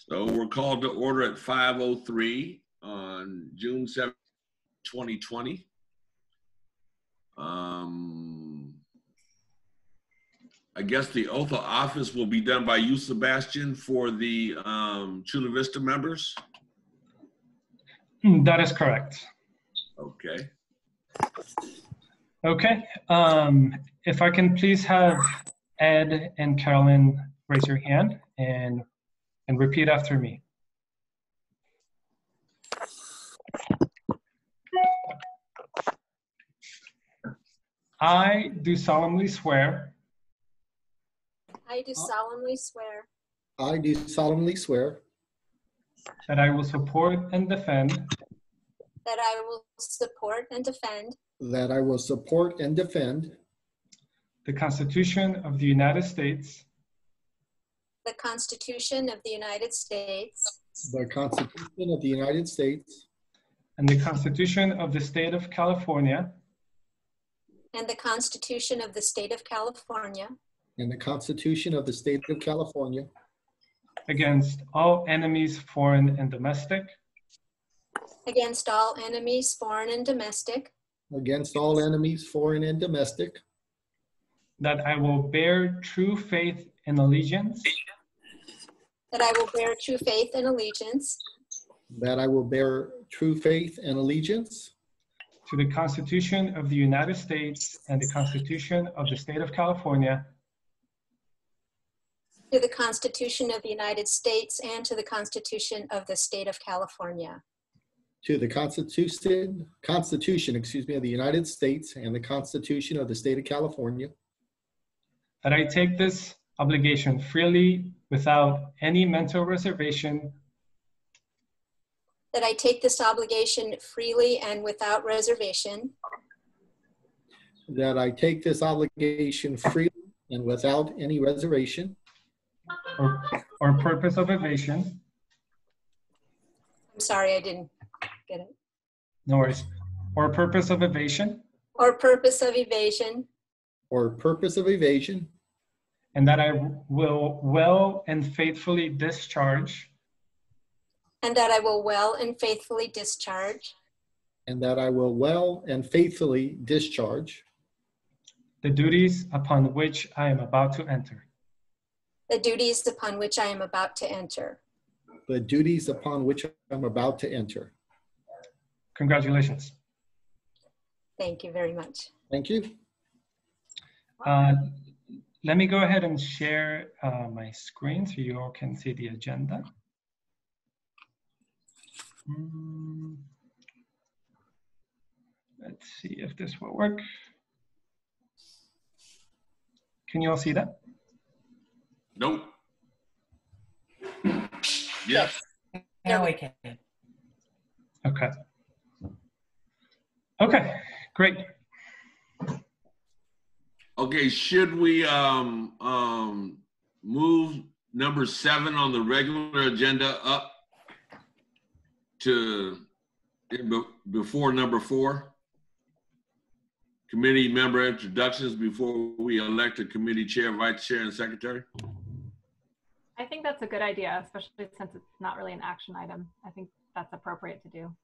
So we're called to order at 5:03 on June 7th, 2020. I guess the oath of office will be done by you, Sebastian, for the Chula Vista members. That is correct. Okay. Okay. If I can please have Ed and Carolyn raise your hand and repeat after me. I do solemnly swear. I do solemnly swear. I do solemnly swear That I will support and defend. That I will support and defend. that I will support and defend The Constitution of the United States. The Constitution of the United States. the Constitution of the United States And the Constitution of the State of California. And the Constitution of the State of California. and the Constitution of the State of California Against all enemies, foreign and domestic. Against all enemies, foreign and domestic. against all enemies, foreign and domestic, That I will bear true faith and allegiance. That I will bear true faith and allegiance. that I will bear true faith and allegiance To the Constitution of the United States and the Constitution of the State of California. To the Constitution of the United States and to the Constitution of the State of California. to the Constitution, of the United States and the Constitution of the State of California, That I take this obligation freely without any mental reservation That I take this obligation freely and without reservation. that I take this obligation freely and without any reservation or purpose of evasion. I'm sorry, I didn't get it. No worries. Or purpose of evasion. Or purpose of evasion. or purpose of evasion, And that I will well and faithfully discharge. And that I will well and faithfully discharge. and that I will well and faithfully discharge The duties upon which I am about to enter. The duties upon which I am about to enter. the duties upon which I'm about to enter. Congratulations. Thank you very much. Thank you. Let me go ahead and share my screen so you all can see the agenda. Let's see if this will work. Can you all see that? Nope. Yes. Now we can. Okay. Okay, great. Okay, should we move number 7 on the regular agenda up to before number 4? Committee member introductions before we elect a committee chair, vice chair, and secretary? I think that's a good idea, especially since it's not really an action item. I think that's appropriate to do.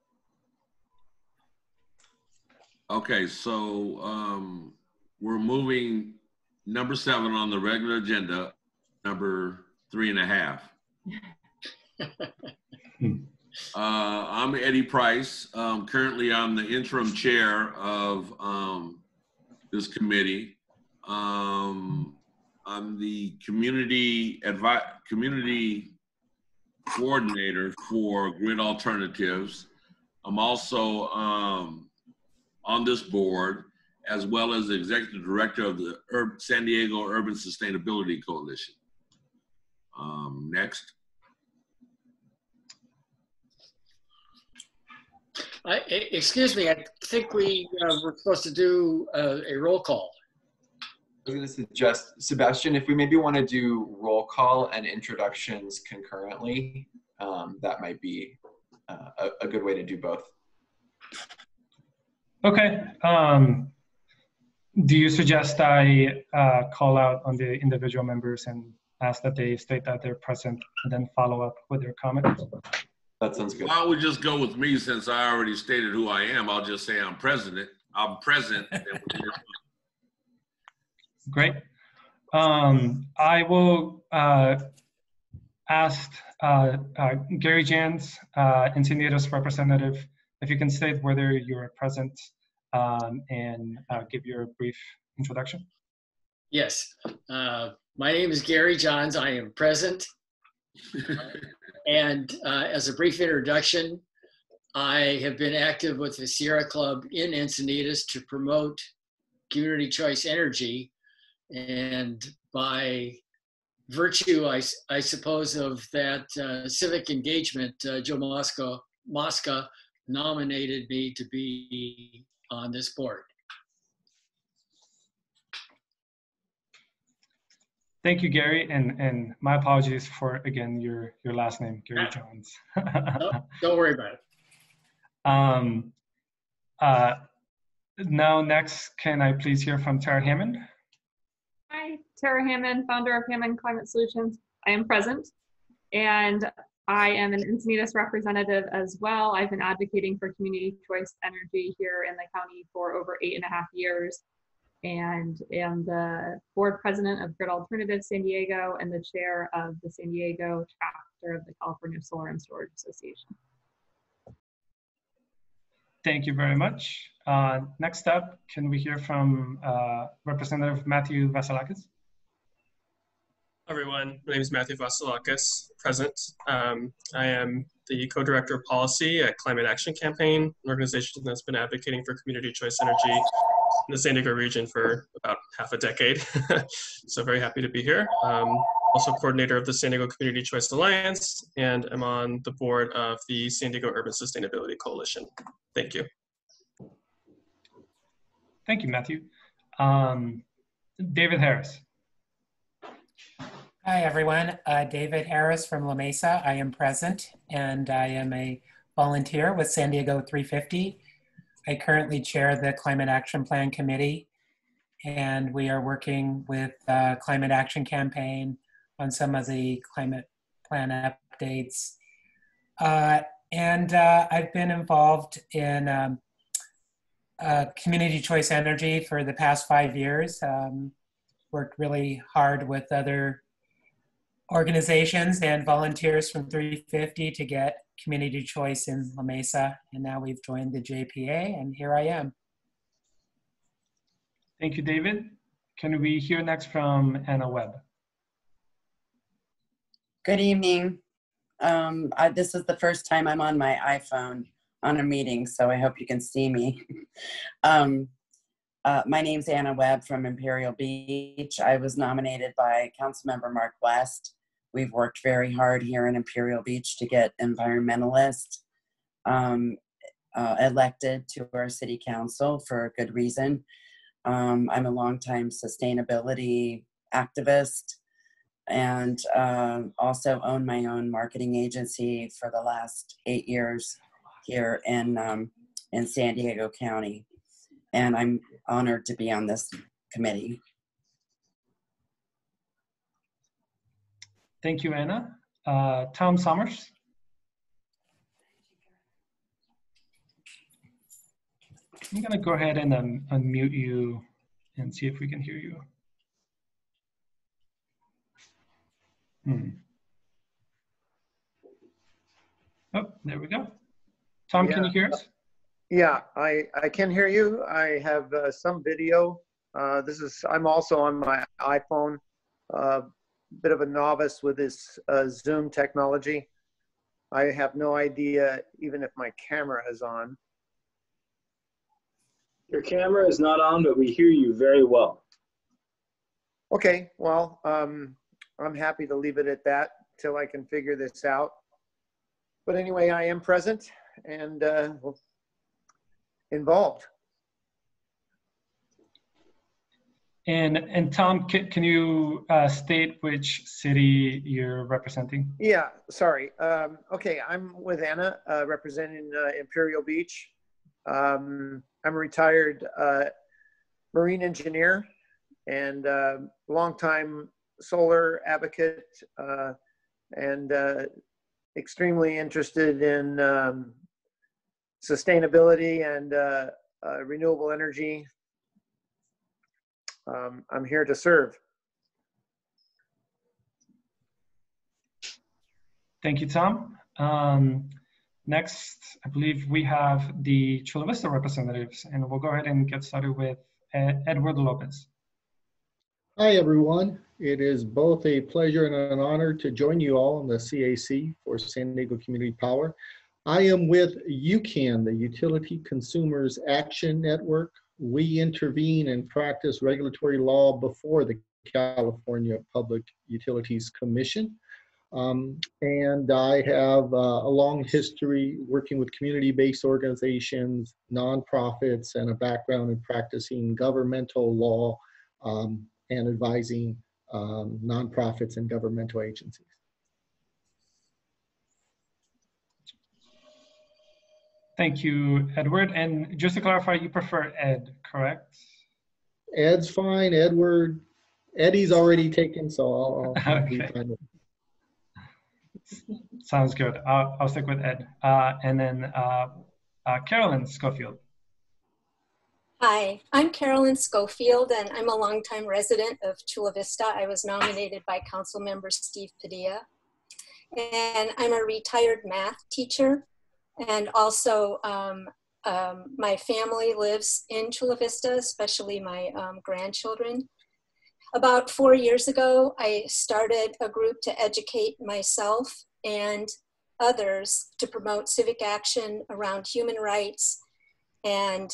Okay, so we're moving number 7 on the regular agenda, number 3.5. I'm Eddie Price. Currently, I'm the interim chair of this committee. I'm the community coordinator for Grid Alternatives. I'm also on this board, as well as the executive director of the San Diego Urban Sustainability Coalition. Next. Excuse me, I think we were supposed to do a roll call. I was going to suggest, Sebastian, if we maybe want to do roll call and introductions concurrently, that might be a good way to do both. Okay. Do you suggest I call out on the individual members and ask that they state that they're present and then follow up with their comments. That sounds good. Why don't we just go with me since I already stated who I am? I'll just say I'm president. I'm present. Great. I will ask Gary Jans, Encinitas representative, if you can state whether you're present and give your brief introduction. Yes. My name is Gary Johns. I am present. And as a brief introduction, I have been active with the Sierra Club in Encinitas to promote community choice energy. And by virtue, I suppose, of that civic engagement, Joe Mosca nominated me to be on this board. Thank you, Gary, and my apologies for, again, your last name, Gary Johns. Don't worry about it. Now, next, can I please hear from Tara Hammond? Hi, Tara Hammond, founder of Hammond Climate Solutions. I am present, and I am an Encinitas representative as well. I've been advocating for community choice energy here in the county for over 8.5 years, and am the board president of Grid Alternatives San Diego and the chair of the San Diego chapter of the California Solar and Storage Association. Thank you very much. Next up, can we hear from Representative Matthew Vasilakis? Everyone, my name is Matthew Vasilakis, present. I am the co-director of policy at Climate Action Campaign, an organization that's been advocating for community choice energy in the San Diego region for about half a decade. So very happy to be here. Also coordinator of the San Diego Community Choice Alliance, and I'm on the board of the San Diego Urban Sustainability Coalition. Thank you. Thank you, Matthew. David Harris. Hi, everyone. David Harris from La Mesa. I am present, and I am a volunteer with San Diego 350. I currently chair the Climate Action Plan Committee, and we are working with Climate Action Campaign on some of the climate plan updates. And I've been involved in community choice energy for the past 5 years. Worked really hard with other organizations and volunteers from 350 to get community choice in La Mesa. And now we've joined the JPA, and here I am. Thank you, David. Can we hear next from Anna Webb? Good evening. This is the first time I'm on my iPhone on a meeting, so I hope you can see me. My name's Anna Webb from Imperial Beach. I was nominated by Councilmember Mark West. We've worked very hard here in Imperial Beach to get environmentalists elected to our city council for a good reason. I'm a longtime sustainability activist, and also own my own marketing agency for the last 8 years here in San Diego County. And I'm honored to be on this committee. Thank you, Anna. Tom Summers. I'm gonna go ahead and unmute you and see if we can hear you. Oh, there we go. Tom, yeah. Can you hear us? Yeah, I can hear you. I have some video. I'm also on my iPhone, bit of a novice with this Zoom technology. I have no idea even if my camera is on. Your camera is not on, but we hear you very well. Okay, well, I'm happy to leave it at that till I can figure this out. But anyway, I am present and involved. And Tom, can you state which city you're representing? Yeah, sorry. Okay, I'm with Anna, representing Imperial Beach. I'm a retired marine engineer and longtime solar advocate and extremely interested in sustainability and renewable energy. I'm here to serve. Thank you, Tom. Next, I believe we have the Chula Vista representatives, and we'll go ahead and get started with Edward Lopez. Hi, everyone. It is both a pleasure and an honor to join you all on the CAC for San Diego Community Power. I am with UCAN, the Utility Consumers Action Network. We intervene and practice regulatory law before the California Public Utilities Commission. And I have a long history working with community-based organizations, nonprofits, and a background in practicing governmental law and advising nonprofits and governmental agencies. Thank you, Edward. And just to clarify, you prefer Ed, correct? Ed's fine. Edward, Eddie's already taken, so I'll be fine with it. Sounds good. I'll stick with Ed. And then Carolyn Scofield. Hi, I'm Carolyn Scofield, and I'm a longtime resident of Chula Vista. I was nominated by Council Member Steve Padilla. And I'm a retired math teacher. And also, my family lives in Chula Vista, especially my grandchildren. About 4 years ago, I started a group to educate myself and others to promote civic action around human rights and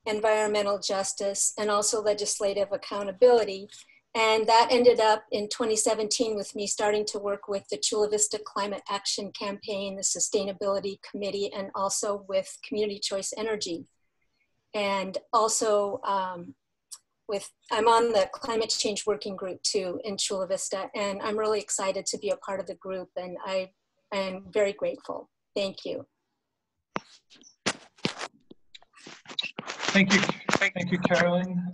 environmental justice and also legislative accountability. And that ended up in 2017 with me starting to work with the Chula Vista Climate Action Campaign, the Sustainability Committee, and also with Community Choice Energy. And also I'm on the climate change working group too in Chula Vista, and I'm really excited to be a part of the group, and I am very grateful. Thank you. Thank you, Carolyn.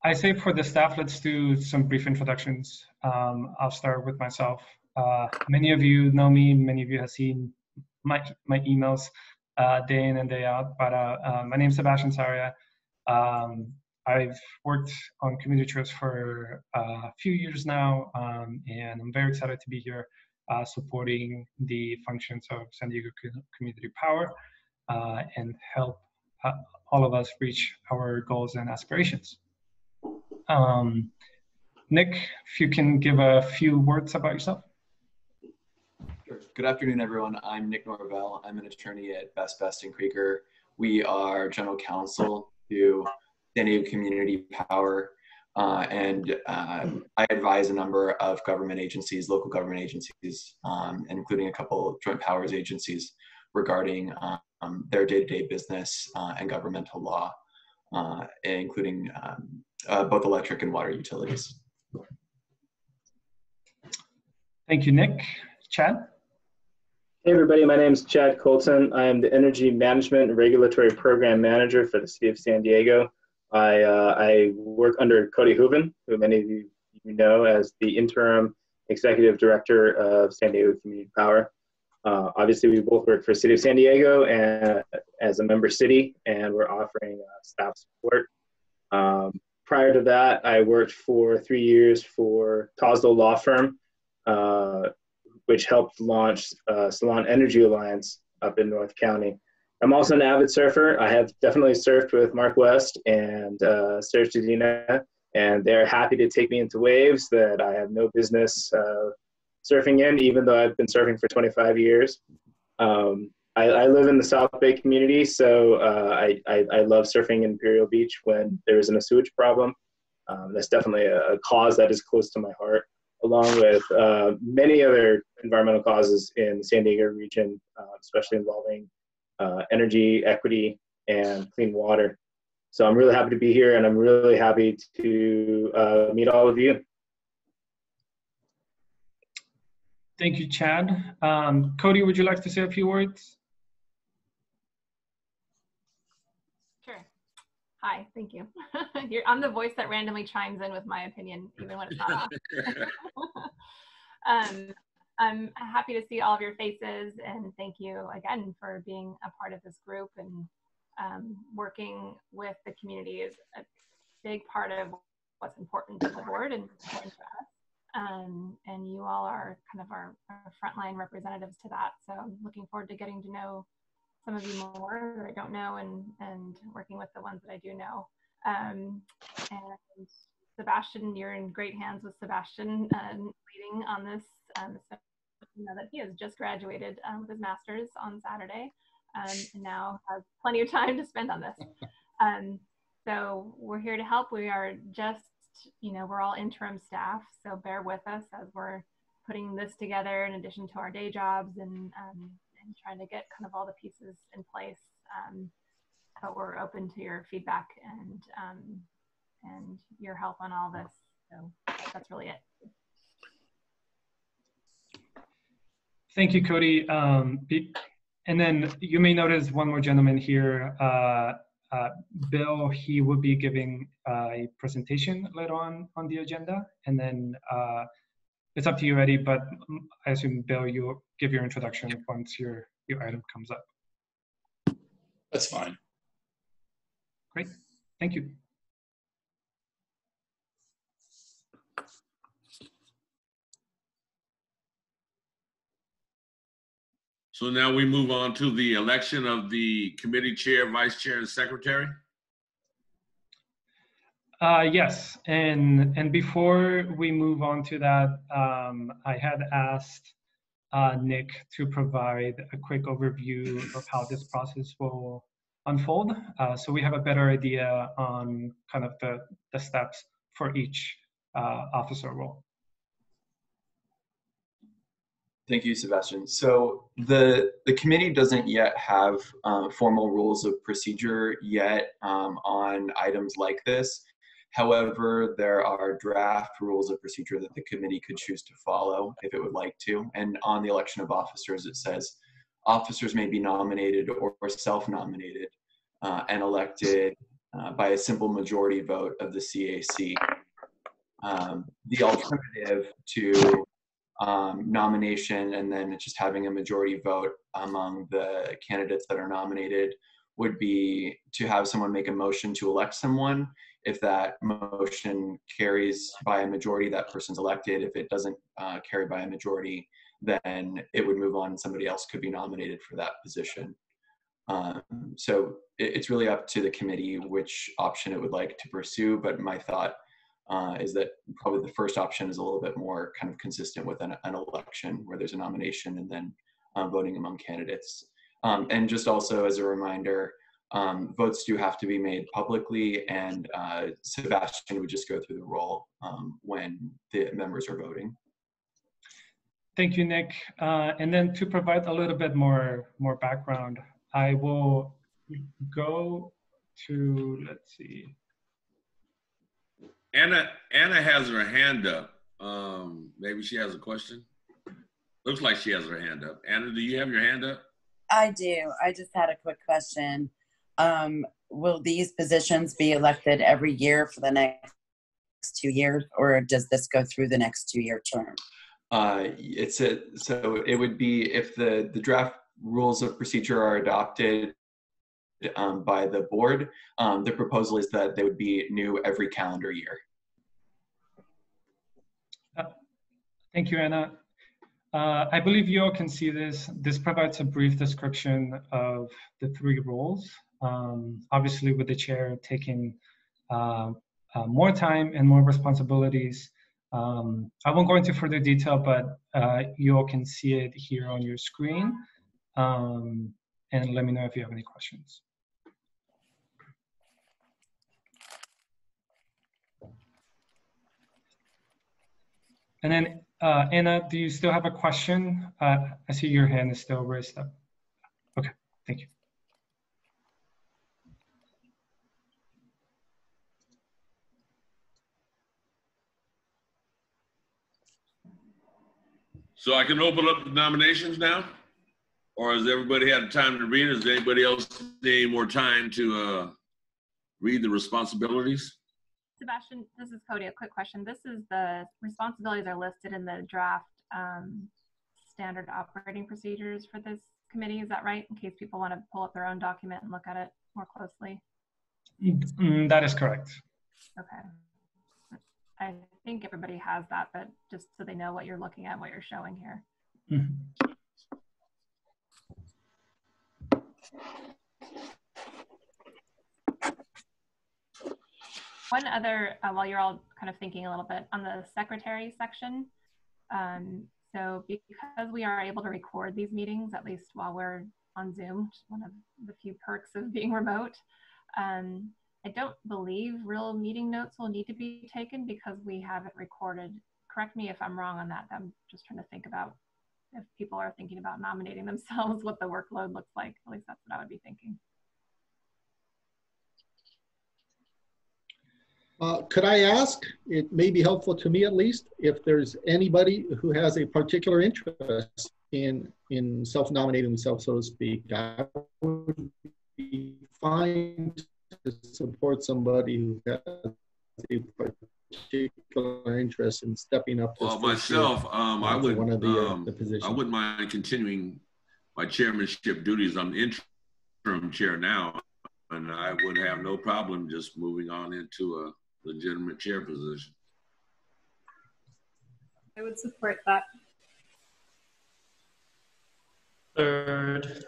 I say for the staff, let's do some brief introductions. I'll start with myself. Many of you know me, many of you have seen my emails day in and day out, but my name is Sebastian Saria. I've worked on community choice for a few years now, and I'm very excited to be here supporting the functions of San Diego Community Power and help all of us reach our goals and aspirations. Nick, if you can give a few words about yourself. Sure. Good afternoon, everyone. I'm Nick Norvell. I'm an attorney at Best and Krieger. We are general counsel to San Diego Community Power, and I advise a number of government agencies, local government agencies, including a couple of joint powers agencies regarding their day-to-day business and governmental law, including both electric and water utilities. Thank you, Nick. Chad? Hey everybody, my name is Chad Colton. I am the Energy Management and Regulatory Program Manager for the City of San Diego. I work under Cody Hooven, who many of you know as the Interim Executive Director of San Diego Community Power. Obviously, we both work for the City of San Diego and as a member city, and we're offering staff support. Prior to that, I worked for 3 years for Toslo Law Firm, which helped launch Salon Energy Alliance up in North County. I'm also an avid surfer. I have definitely surfed with Mark West and Serge Dedina, and they're happy to take me into waves that I have no business surfing in, even though I've been surfing for 25 years. I live in the South Bay community, so I love surfing in Imperial Beach when there isn't a sewage problem. That's definitely a cause that is close to my heart, along with many other environmental causes in the San Diego region, especially involving energy equity and clean water. So I'm really happy to be here, and I'm really happy to meet all of you. Thank you, Chad. Cody, would you like to say a few words? Sure. Hi, thank you. I'm the voice that randomly chimes in with my opinion, even when it's not off. I'm happy to see all of your faces, and thank you again for being a part of this group, and working with the community is a big part of what's important to the board and important to us. And you all are kind of our frontline representatives to that. So I'm looking forward to getting to know some of you more that I don't know, and working with the ones that I do know. And Sebastian, you're in great hands with Sebastian leading on this. So you know that he has just graduated with his master's on Saturday, and now has plenty of time to spend on this. So we're here to help. We are just, you know, we're all interim staff, so bear with us as we're putting this together in addition to our day jobs, and trying to get kind of all the pieces in place. But we're open to your feedback and your help on all this. So that's really it. Thank you, Cody. And then you may notice one more gentleman here, Bill. He will be giving a presentation later on the agenda, and then it's up to you, Eddie, but I assume, Bill, you'll give your introduction once your item comes up. That's fine. Great, thank you. So now we move on to the election of the committee chair, vice chair, and secretary. Yes, and before we move on to that, I had asked Nick to provide a quick overview of how this process will unfold, so we have a better idea on kind of the steps for each officer role. Thank you, Sebastian. So the committee doesn't yet have formal rules of procedure yet on items like this. However, there are draft rules of procedure that the committee could choose to follow if it would like to. And on the election of officers, it says officers may be nominated or self-nominated and elected by a simple majority vote of the CAC. The alternative to nomination and then just having a majority vote among the candidates that are nominated would be to have someone make a motion to elect someone. If that motion carries by a majority, that person's elected. If it doesn't carry by a majority, then it would move on and somebody else could be nominated for that position. So it's really up to the committee which option it would like to pursue, but my thought is that probably the first option is a little bit more kind of consistent with an election where there's a nomination and then voting among candidates. And just also as a reminder, votes do have to be made publicly, and Sebastian would just go through the roll when the members are voting. Thank you, Nick. And then to provide a little bit more background, I will go to, let's see. Anna has her hand up. Maybe she has a question. Looks like she has her hand up. Anna, do you have your hand up? I do. I just had a quick question. Will these positions be elected every year for the next 2 years, or does this go through the next 2-year term? So it would be if the draft rules of procedure are adopted by the board, the proposal is that they would be new every calendar year. Thank you, Anna. I believe you all can see this. This provides a brief description of the 3 roles. Obviously, with the chair taking more time and more responsibilities. I won't go into further detail, but you all can see it here on your screen. And let me know if you have any questions. And then, Anna, do you still have a question? I see your hand is still raised up. Okay, thank you. So I can open up the nominations now? Or has everybody had time to read? Has anybody else need more time to read the responsibilities? Sebastian, this is Cody. A quick question. This is the responsibilities are listed in the draft standard operating procedures for this committee. Is that right? In case people want to pull up their own document and look at it more closely. That is correct. Okay. I think everybody has that, but just so they know what you're looking at, what you're showing here. Mm-hmm. One other, while you're all kind of thinking a little bit on the secretary section. So because we are able to record these meetings, at least while we're on Zoom, which is one of the few perks of being remote, I don't believe real meeting notes will need to be taken because we have it recorded. Correct me if I'm wrong on that. I'm just trying to think about if people are thinking about nominating themselves, what the workload looks like. At least that's what I would be thinking. Could I ask, it may be helpful to me at least, if there's anybody who has a particular interest in self-nominating themselves, so to speak. I would be fine to support somebody who has a particular interest in stepping up. Well, myself, I would one of the positions. I wouldn't mind continuing my chairmanship duties. I'm interim chair now, and I would have no problem just moving on into a legitimate chair position. I would support that. Third.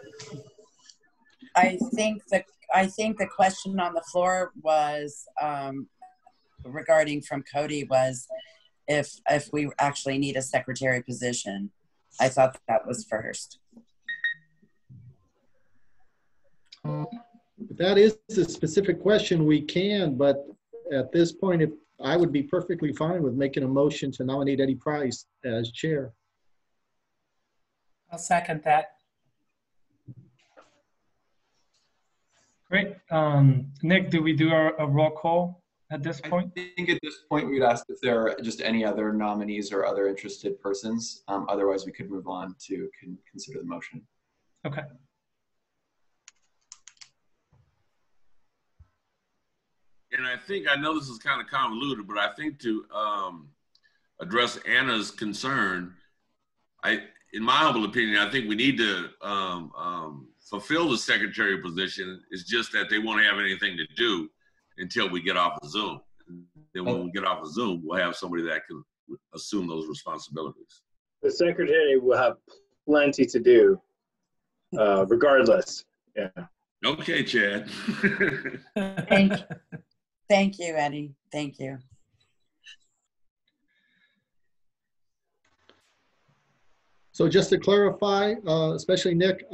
I think the question on the floor was regarding from Cody was if we actually need a secretary position. I thought that was first. If that is a specific question, we can, but at this point, I would be perfectly fine with making a motion to nominate Eddie Price as chair. I'll second that. Great. Nick, do we do a roll call at this point? I think at this point, we would ask if there are just any other nominees or other interested persons. Otherwise, we could move on to consider the motion. Okay. And I think, I know this is kind of convoluted, but I think to address Anna's concern, in my humble opinion, I think we need to fulfill the secretary position. It's just that they won't have anything to do until we get off of Zoom. And then when we get off of Zoom, we'll have somebody that can assume those responsibilities. The secretary will have plenty to do, regardless. Yeah. Okay, Chad. Thank you, Eddie. Thank you. So just to clarify, especially Nick,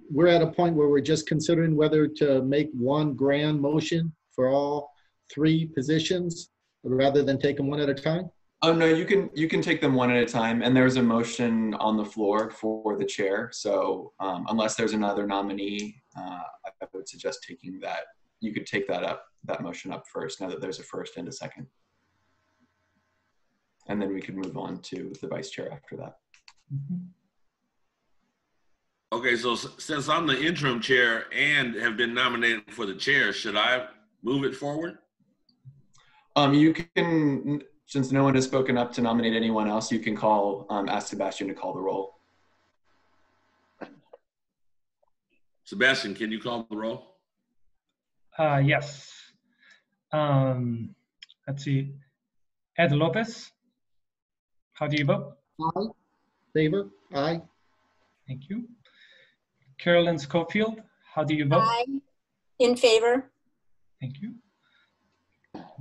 we're at a point where we're just considering whether to make one grand motion for all three positions rather than take them one at a time? Oh, no, you can take them one at a time. And there's a motion on the floor for the chair. So unless there's another nominee, I would suggest taking that. You could take that motion up first, now that there's a first and a second. And then we could move on to the vice chair after that. Mm-hmm. Okay, so since I'm the interim chair and have been nominated for the chair, should I move it forward? You can, since no one has spoken up to nominate anyone else, you can ask Sebastian to call the roll. Sebastian, can you call the roll? Yes. Let's see. Ed Lopez, how do you vote? Aye. Favor? Aye. Thank you. Carolyn Scofield, how do you vote? Aye. In favor. Thank you.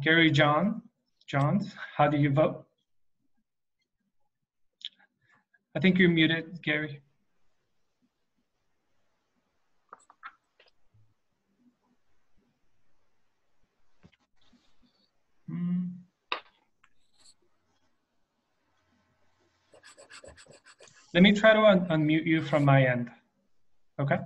Gary Johns, how do you vote? I think you're muted, Gary. Let me try to unmute you from my end. Okay.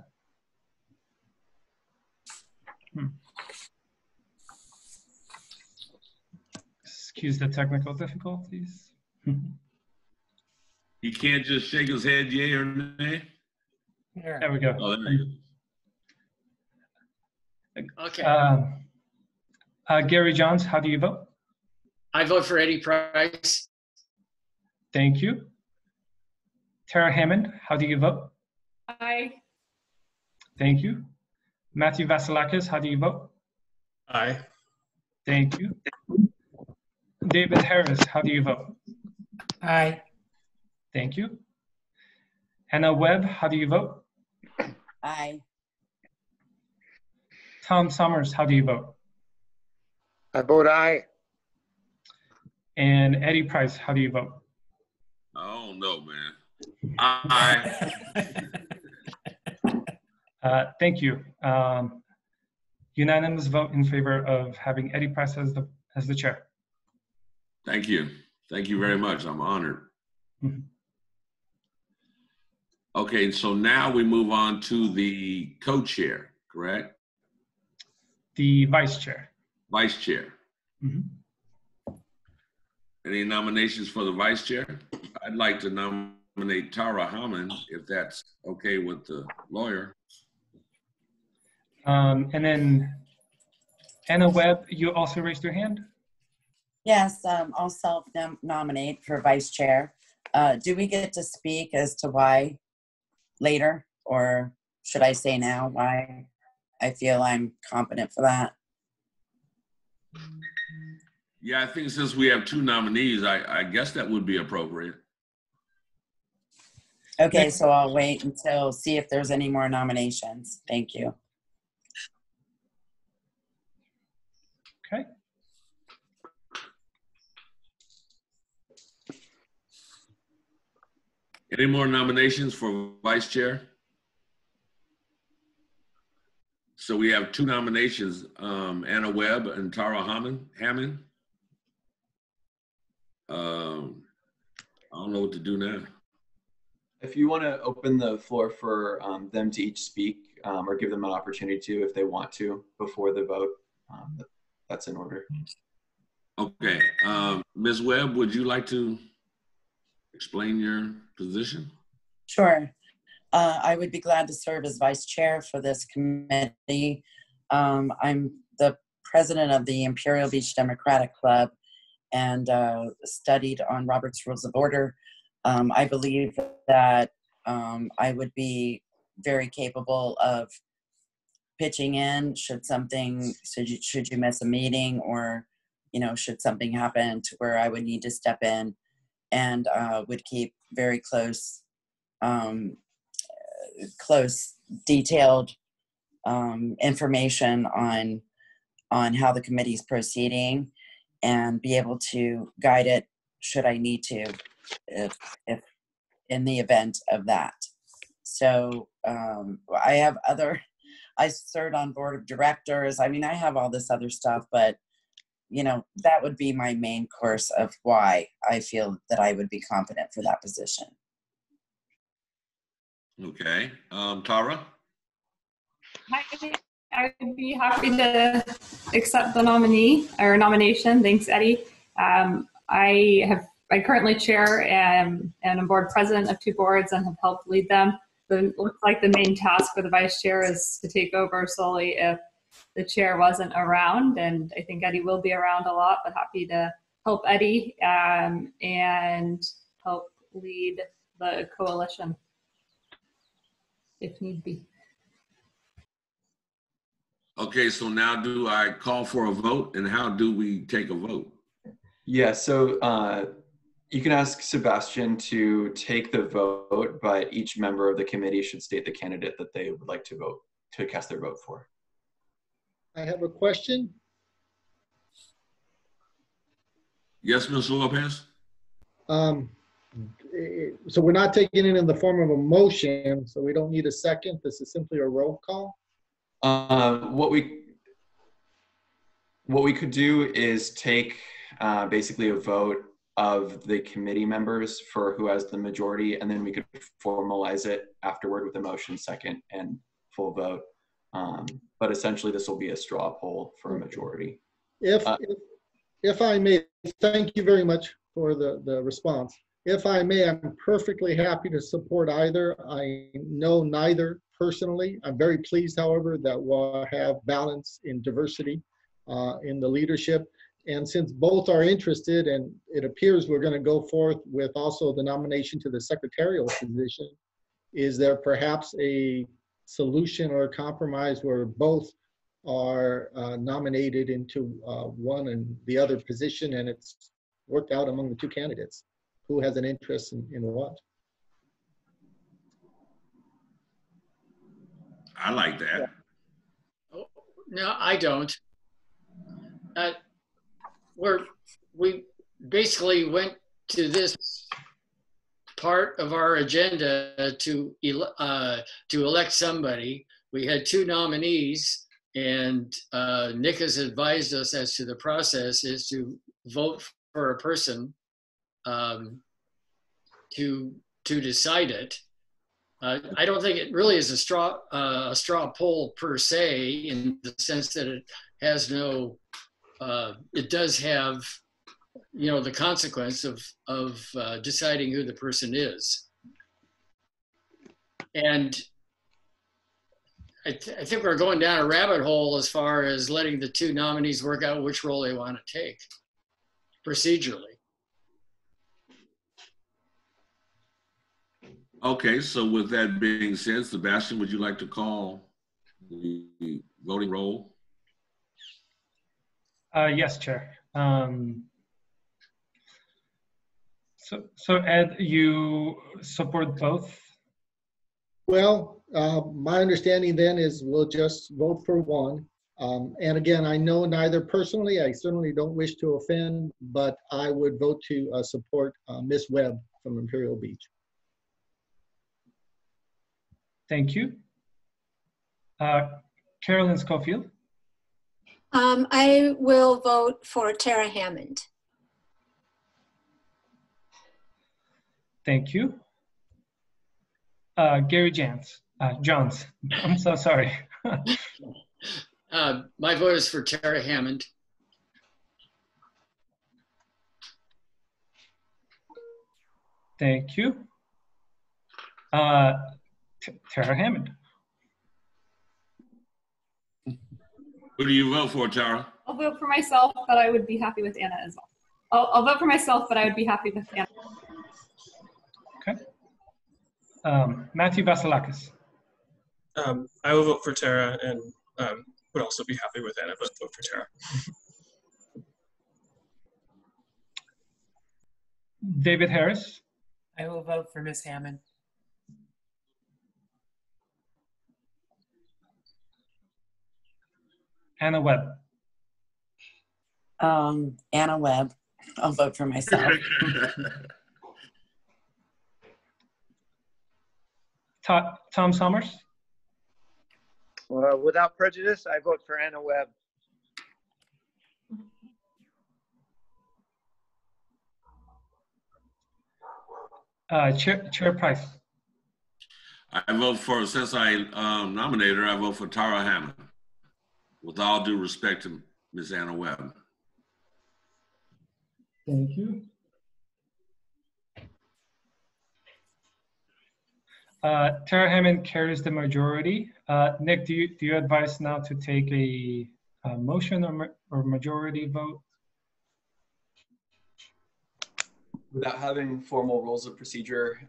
Excuse the technical difficulties. He can't just shake his head, yay or nay? There we go. Oh, there you Okay. Gary Johns, how do you vote? I vote for Eddie Price. Thank you. Tara Hammond, how do you vote? Aye. Thank you. Matthew Vasilakis, how do you vote? Aye. Thank you. David Harris, how do you vote? Aye. Thank you. Anna Webb, how do you vote? Aye. Tom Summers, how do you vote? I vote aye. And Eddie Price, how do you vote? I don't know, man. Aye. Thank you. Unanimous vote in favor of having Eddie Price as the chair. Thank you. Thank you very much. I'm honored. Mhm. Okay, so now we move on to the co-chair, correct? The vice chair. Vice chair. Mhm. Any nominations for the vice chair? I'd like to nominate Tara Hammond, if that's okay with the lawyer. And then Anna Webb, you also raised your hand? Yes, I'll self-nominate for vice chair. Do we get to speak as to why later, or should I say now why I feel I'm competent for that? Yeah, I think since we have two nominees, I guess that would be appropriate. Okay, so I'll wait until see if there's any more nominations. Thank you. Okay. Any more nominations for vice chair? So we have two nominations, Anna Webb and Tara Hammond. I don't know what to do now. If you want to open the floor for them to each speak or give them an opportunity to, if they want to, before the vote, that's in order. Okay, Ms. Webb, would you like to explain your position? Sure. I would be glad to serve as vice chair for this committee. I'm the president of the Imperial Beach Democratic Club and studied on Robert's Rules of Order. I believe that I would be very capable of pitching in should you miss a meeting, or should something happen to where I would need to step in, and would keep very close detailed information on how the committee's proceeding, and be able to guide it should I need to, if in the event of that. So I served on board of directors. I mean, I have all this other stuff, but that would be my main course of why I feel that I would be competent for that position. Okay, Tara? I would be happy to accept the nomination. Thanks, Eddie. I currently chair and am board president of two boards and have helped lead them. It looks like the main task for the vice chair is to take over solely if the chair wasn't around, and I think Eddie will be around a lot, but happy to help Eddie and help lead the coalition if need be. Okay, so now do I call for a vote, and how do we take a vote? Yeah, so you can ask Sebastian to take the vote, but each member of the committee should state the candidate that they would like to cast their vote for. I have a question. Yes, Ms. Lopez? So we're not taking it in the form of a motion, so we don't need a second. This is simply a roll call. What we could do is take basically a vote of the committee members for who has the majority, and then we could formalize it afterward with a motion second and full vote. But essentially this will be a straw poll for a majority. If I may, thank you very much for the response. If I may, I'm perfectly happy to support either. I know neither personally. I'm very pleased, however, that we'll have balance in diversity in the leadership. And since both are interested, and it appears we're going to go forth with also the nomination to the secretarial position, is there perhaps a solution or a compromise where both are nominated into one and the other position, and it's worked out among the two candidates? Who has an interest in what? I like that. Oh, no, I don't. We basically went to this part of our agenda to elect somebody. We had two nominees, and Nick has advised us as to the process is to vote for a person to decide it. I don't think it really is a straw poll per se, in the sense that it has no. It does have, you know, the consequence of deciding who the person is. And I think we're going down a rabbit hole as far as letting the two nominees work out which role they want to take procedurally. Okay, so with that being said, Sebastian, would you like to call the voting roll? Yes, Chair. So Ed, you support both? Well, my understanding then is we'll just vote for one. And again, I know neither personally, I certainly don't wish to offend, but I would vote to support Ms. Webb from Imperial Beach. Thank you. Carolyn Scofield? I will vote for Tara Hammond. Thank you. Gary Johns. I'm so sorry. My vote is for Tara Hammond. Thank you. Tara Hammond. Who do you vote for, Tara? I'll vote for myself, but I would be happy with Anna as well. I'll vote for myself, but I would be happy with Anna. Okay. Matthew Vasilakis. I will vote for Tara, and would also be happy with Anna, but vote for Tara. David Harris. I will vote for Ms. Hammond. Anna Webb. Anna Webb. I'll vote for myself. Tom Summers. Without prejudice, I vote for Anna Webb. Chair Price. I vote for, since I nominated her, I vote for Tara Hammond. With all due respect to Ms. Anna Webb. Thank you. Tara Hammond carries the majority. Nick, do you advise now to take a motion or majority vote? Without having formal rules of procedure,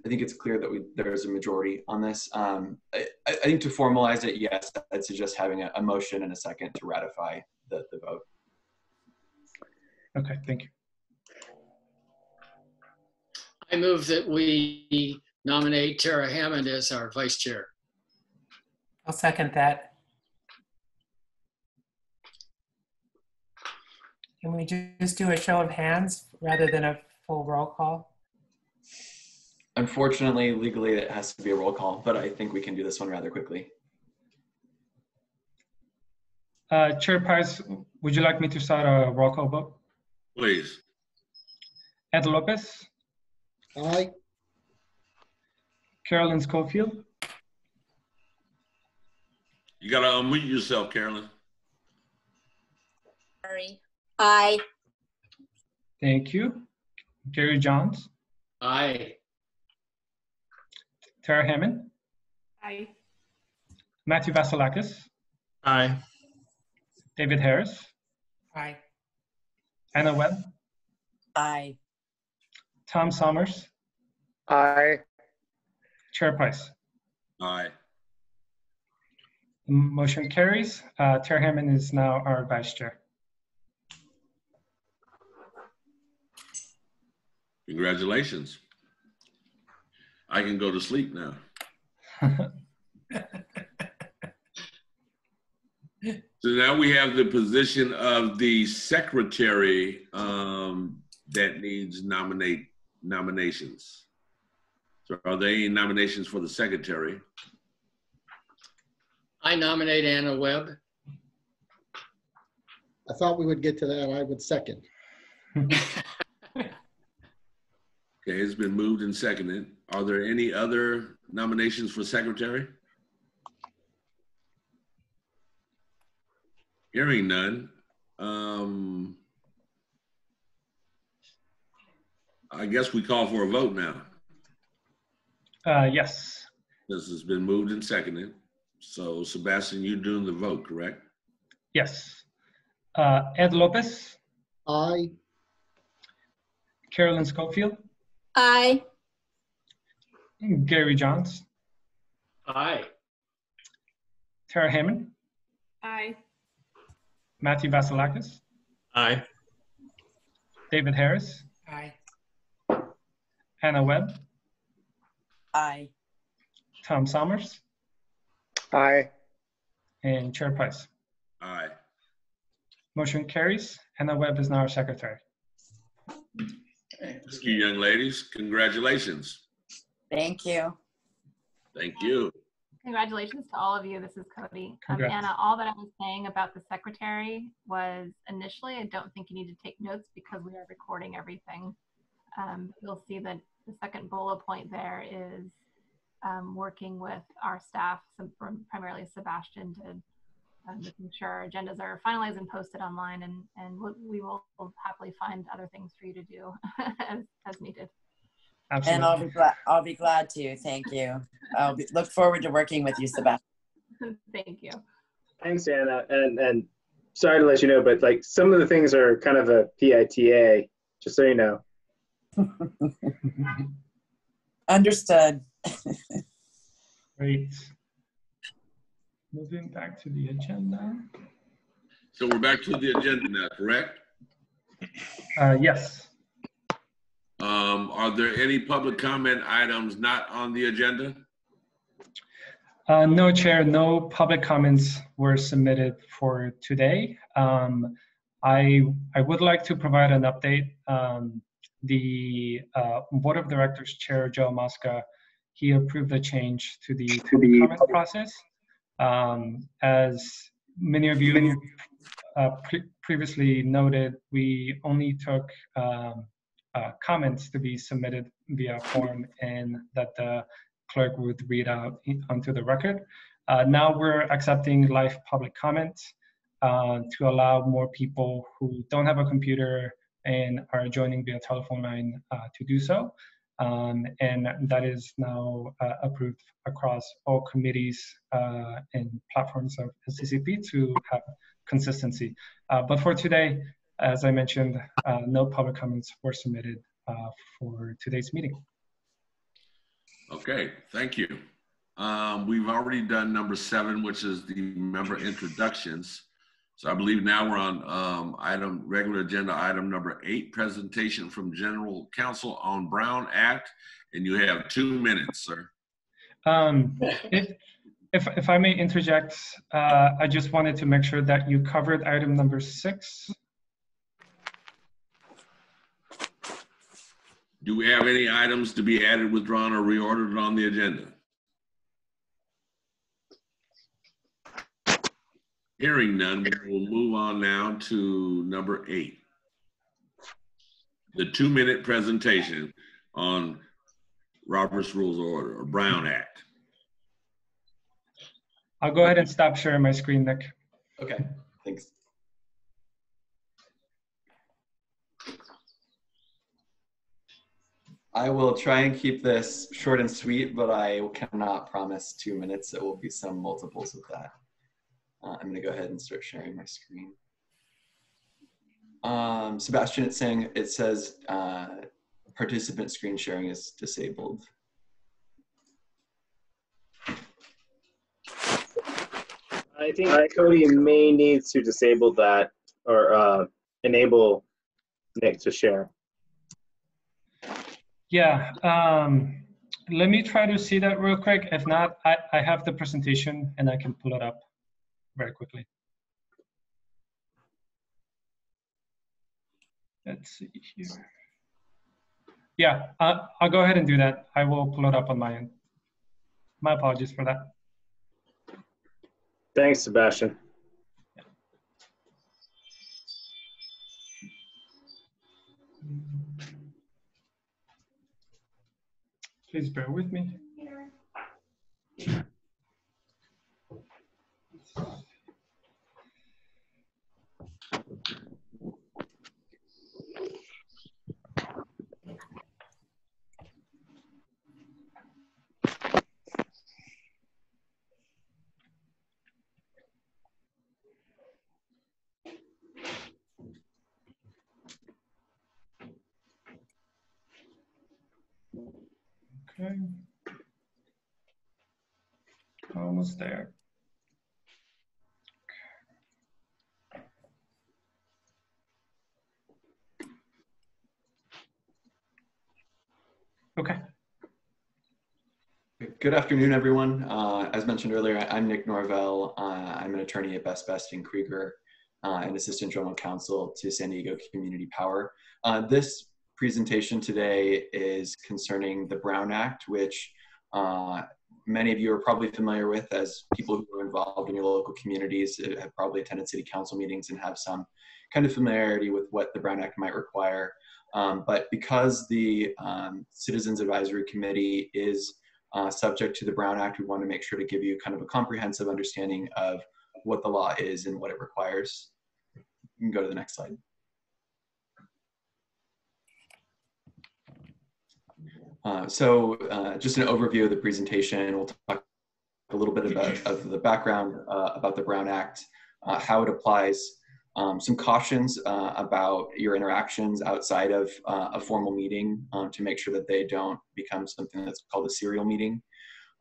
I think it's clear that there is a majority on this. I think to formalize it, yes, I'd suggest having a motion and a second to ratify the vote. Okay, thank you. I move that we nominate Tara Hammond as our vice chair. I'll second that. Can we just do a show of hands rather than a full roll call? Unfortunately, legally, it has to be a roll call, but I think we can do this one rather quickly. Chair Price, would you like me to start a roll call vote? Please. Ed Lopez. Aye. Carolyn Scofield. You gotta unmute yourself, Carolyn. Sorry. Aye. Thank you. Gary Johns. Aye. Tara Hammond. Aye. Matthew Vasilakis. Aye. David Harris, Aye. Anna Webb, Aye. Tom Summers, Aye. Chair Price. Aye. Motion carries. Chair Hammond is now our vice chair. Congratulations. I can go to sleep now. So now we have the position of the secretary that needs nominations. So are there any nominations for the secretary? I nominate Anna Webb. I thought we would get to that. I would second. Okay, it's been moved and seconded. Are there any other nominations for secretary? Hearing none. I guess we call for a vote now. Yes. This has been moved and seconded. So Sebastian, you're doing the vote, correct? Yes. Ed Lopez. Aye. Carolyn Scofield. Aye. Gary Johns. Aye. Tara Hammond. Aye. Matthew Vasilakis. Aye. David Harris. Aye. Anna Webb. Aye. Tom Summers. Aye. And Chair Price. Aye. Motion carries. Anna Webb is now our secretary. Thank you, young ladies. Congratulations. Thank you. Thank you. Congratulations to all of you. This is Cody. Congrats. Anna, all that I was saying about the secretary was initially, I don't think you need to take notes because we are recording everything. You'll see that the second bullet point there is working with our staff, primarily Sebastian, to making sure our agendas are finalized and posted online, and we will happily find other things for you to do as needed. Absolutely. And I'll be glad to. Thank you. Look forward to working with you, Sebastian. Thank you. Thanks, Anna. And sorry to let you know, but like some of the things are kind of a PITA, just so you know. Understood. Great. Moving back to the agenda. So we're back to the agenda now, correct? Yes. Are there any public comment items not on the agenda? No, Chair, no public comments were submitted for today. I would like to provide an update. The Board of Directors Chair, Joe Mosca, he approved a change to the comment process. As many of you previously noted, we only took comments to be submitted via form and that the clerk would read out onto the record. Now we're accepting live public comments to allow more people who don't have a computer and are joining via telephone line to do so. And that is now approved across all committees and platforms of Sdcp to have consistency. But for today, as I mentioned, no public comments were submitted for today's meeting. Okay, thank you. We've already done number 7, which is the member introductions. So I believe now we're on regular agenda item number 8, presentation from General Counsel on Brown Act, and you have 2 minutes, sir. If I may interject, I just wanted to make sure that you covered item number 6. Do we have any items to be added, withdrawn, or reordered on the agenda? Hearing none, we'll move on now to number 8. The 2-minute presentation on Robert's Rules of Order, or Brown Act. I'll go ahead and stop sharing my screen, Nick. Okay, thanks. I will try and keep this short and sweet, but I cannot promise 2 minutes. It will be some multiples of that. I'm going to go ahead and start sharing my screen. Sebastian, it says participant screen sharing is disabled. I think Cody may need to disable that or enable Nick to share. Yeah, let me try to see that real quick. If not, I have the presentation and I can pull it up very quickly. Let's see here. Yeah, I'll go ahead and do that. I will pull it up on my end. My apologies for that. Thanks, Sebastian. Please bear with me. Okay. Almost there. Okay. Good afternoon, everyone. As mentioned earlier, I'm Nick Norvell. I'm an attorney at Best and Krieger and Assistant General Counsel to San Diego Community Power. This presentation today is concerning the Brown Act, which many of you are probably familiar with as people who are involved in your local communities, have probably attended city council meetings and have some kind of familiarity with what the Brown Act might require. But because the Citizens Advisory Committee is subject to the Brown Act, we want to make sure to give you kind of a comprehensive understanding of what the law is and what it requires. You can go to the next slide. Just an overview of the presentation. We'll talk a little bit about the background about the Brown Act, how it applies, some cautions about your interactions outside of a formal meeting to make sure that they don't become something that's called a serial meeting.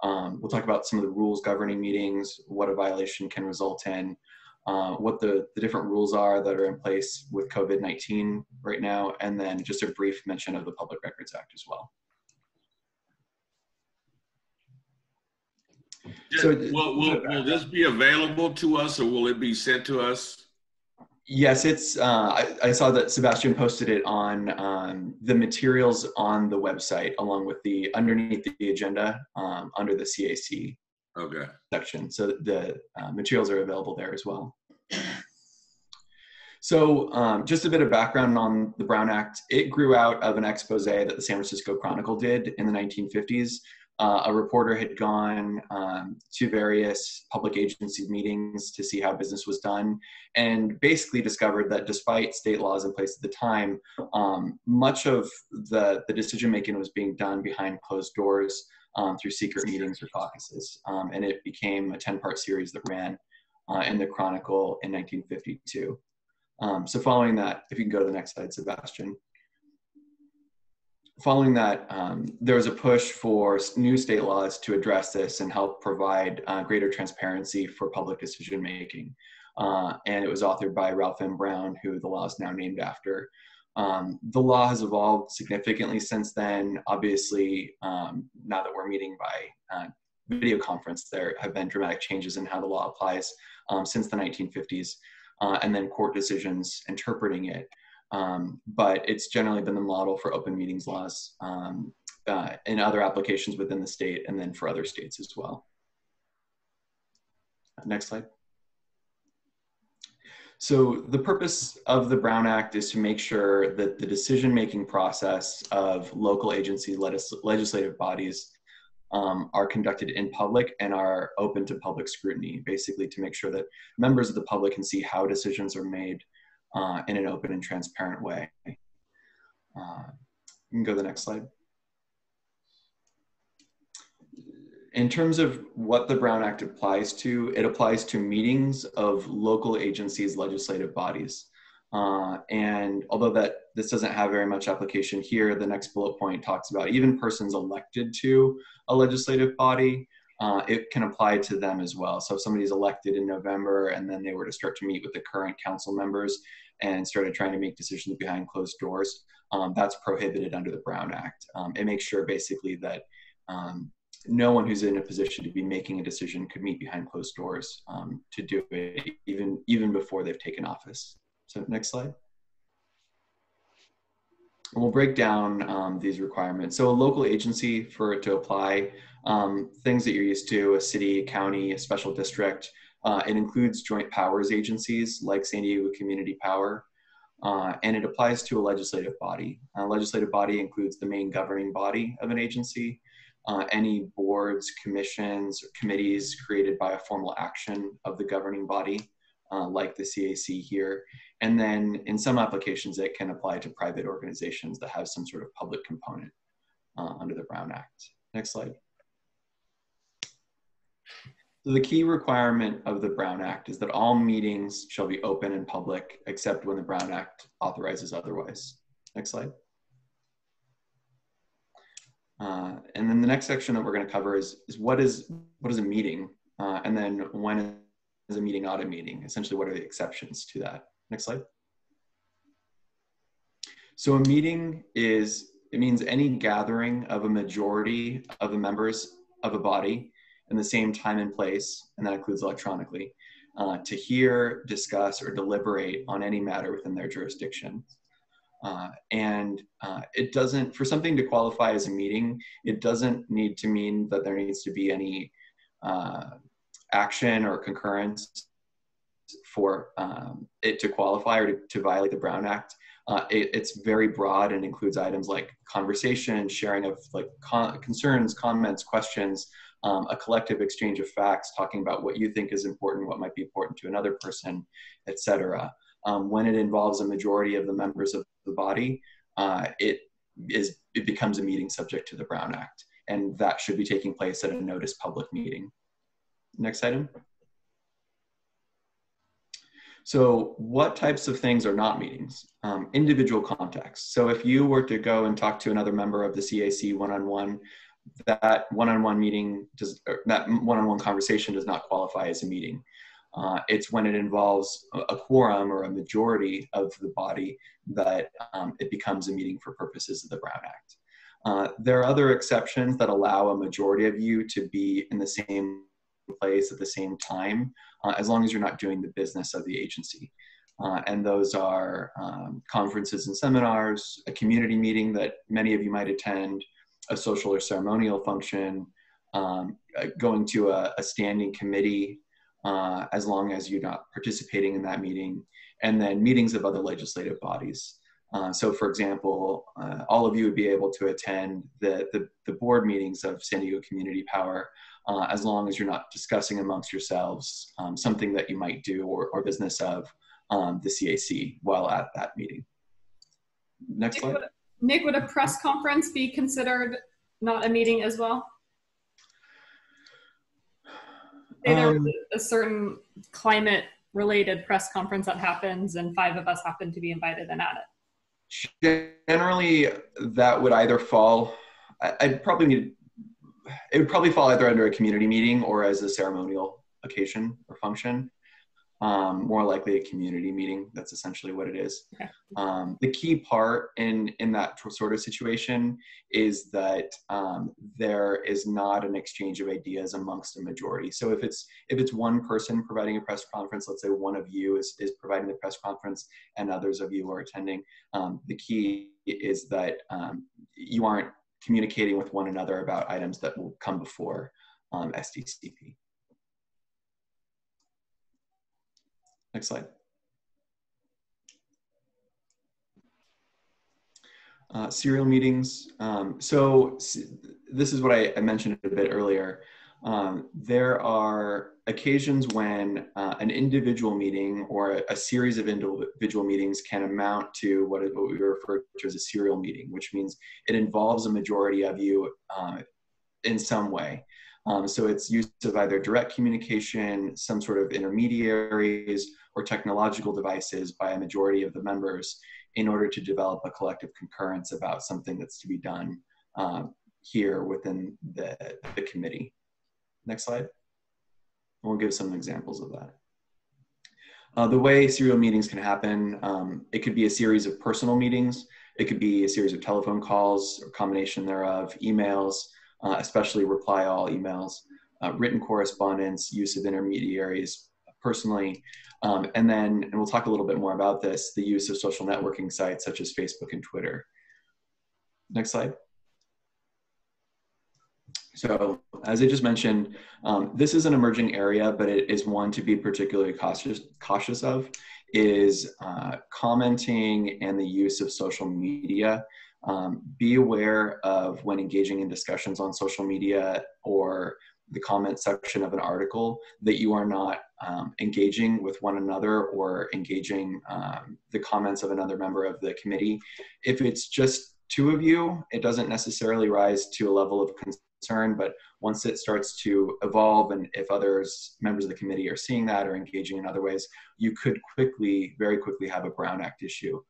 We'll talk about some of the rules governing meetings, what a violation can result in, what the different rules are that are in place with COVID-19 right now, and then just a brief mention of the Public Records Act as well. So will this be available to us, or will it be sent to us? Yes, it's. I saw that Sebastian posted it on the materials on the website, along with the underneath the agenda under the CAC section. So the materials are available there as well. So just a bit of background on the Brown Act. It grew out of an expose that the San Francisco Chronicle did in the 1950s. A reporter had gone to various public agency meetings to see how business was done, and basically discovered that despite state laws in place at the time, much of the decision-making was being done behind closed doors through secret meetings or caucuses. And it became a 10-part series that ran in the Chronicle in 1952. So following that, if you can go to the next slide, Sebastian. Following that, there was a push for new state laws to address this and help provide greater transparency for public decision-making. And it was authored by Ralph M. Brown, who the law is now named after. The law has evolved significantly since then. Obviously, now that we're meeting by video conference, there have been dramatic changes in how the law applies since the 1950s, and then court decisions interpreting it. But it's generally been the model for open meetings laws in other applications within the state, and then for other states as well. Next slide. So the purpose of the Brown Act is to make sure that the decision-making process of local agency legislative bodies are conducted in public and are open to public scrutiny, basically to make sure that members of the public can see how decisions are made in an open and transparent way. You can go to the next slide. In terms of what the Brown Act applies to, it applies to meetings of local agencies, legislative bodies. And although this doesn't have very much application here, the next bullet point talks about even persons elected to a legislative body, it can apply to them as well. So if somebody's elected in November and then they were to start to meet with the current council members and started trying to make decisions behind closed doors, that's prohibited under the Brown Act. It makes sure basically that no one who's in a position to be making a decision could meet behind closed doors to do it even before they've taken office. So next slide. And we'll break down these requirements. So a local agency, for it to apply, things that you're used to, a city, a county, a special district, it includes joint powers agencies like San Diego Community Power, and it applies to a legislative body. A legislative body includes the main governing body of an agency, any boards, commissions, or committees created by a formal action of the governing body, like the CAC here. And then in some applications, it can apply to private organizations that have some sort of public component under the Brown Act. Next slide. So the key requirement of the Brown Act is that all meetings shall be open and public, except when the Brown Act authorizes otherwise. Next slide. And then the next section that we're going to cover is what is a meeting, and then when is a meeting not a meeting? Essentially, what are the exceptions to that? Next slide. So a meeting it means any gathering of a majority of the members of a body in the same time and place, and that includes electronically, to hear, discuss, or deliberate on any matter within their jurisdiction. It doesn't, for something to qualify as a meeting, it doesn't need to mean that there needs to be any action or concurrence for it to qualify or to violate the Brown Act. It's very broad and includes items like conversation, sharing of like concerns, comments, questions, a collective exchange of facts, talking about what you think is important, what might be important to another person, etc. When it involves a majority of the members of the body, it becomes a meeting subject to the Brown Act, and that should be taking place at a noticed public meeting. Next item. So what types of things are not meetings? Individual contacts. So if you were to go and talk to another member of the CAC one-on-one, that one-on-one meeting, that one-on-one conversation does not qualify as a meeting. It's when it involves a quorum or a majority of the body that it becomes a meeting for purposes of the Brown Act. There are other exceptions that allow a majority of you to be in the same place at the same time, as long as you're not doing the business of the agency. And those are conferences and seminars, a community meeting that many of you might attend, a social or ceremonial function, going to a standing committee, as long as you're not participating in that meeting, and then meetings of other legislative bodies. So for example, all of you would be able to attend the board meetings of San Diego Community Power, as long as you're not discussing amongst yourselves something that you might do or business of the CAC while at that meeting. Next slide. Nick, would a press conference be considered not a meeting as well? Say there was a certain climate-related press conference that happens and 5 of us happen to be invited and at it. Generally, that would either fall, it would probably fall either under a community meeting or as a ceremonial occasion or function. More likely a community meeting. That's essentially what it is. Okay. The key part in that sort of situation is that there is not an exchange of ideas amongst a majority. So if it's one person providing a press conference, let's say one of you is providing the press conference and others of you are attending, the key is that you aren't communicating with one another about items that will come before Sdcp. Next slide. Serial meetings. So this is what I mentioned a bit earlier. There are occasions when an individual meeting or a series of individual meetings can amount to what we refer to as a serial meeting, which means it involves a majority of you in some way. So it's use of either direct communication, some sort of intermediaries, or technological devices by a majority of the members in order to develop a collective concurrence about something that's to be done here within the committee. Next slide. We'll give some examples of that. The way serial meetings can happen, it could be a series of personal meetings. It could be a series of telephone calls or combination thereof, emails, especially reply all emails, written correspondence, use of intermediaries personally, and we'll talk a little bit more about this, the use of social networking sites such as Facebook and Twitter. Next slide. So as I just mentioned, this is an emerging area, but it is one to be particularly cautious of, is commenting and the use of social media. Be aware of when engaging in discussions on social media or the comment section of an article that you are not engaging with one another or engaging the comments of another member of the committee. If it's just two of you, it doesn't necessarily rise to a level of concern, but once it starts to evolve and if members of the committee are seeing that or engaging in other ways, you could very quickly have a Brown Act issue.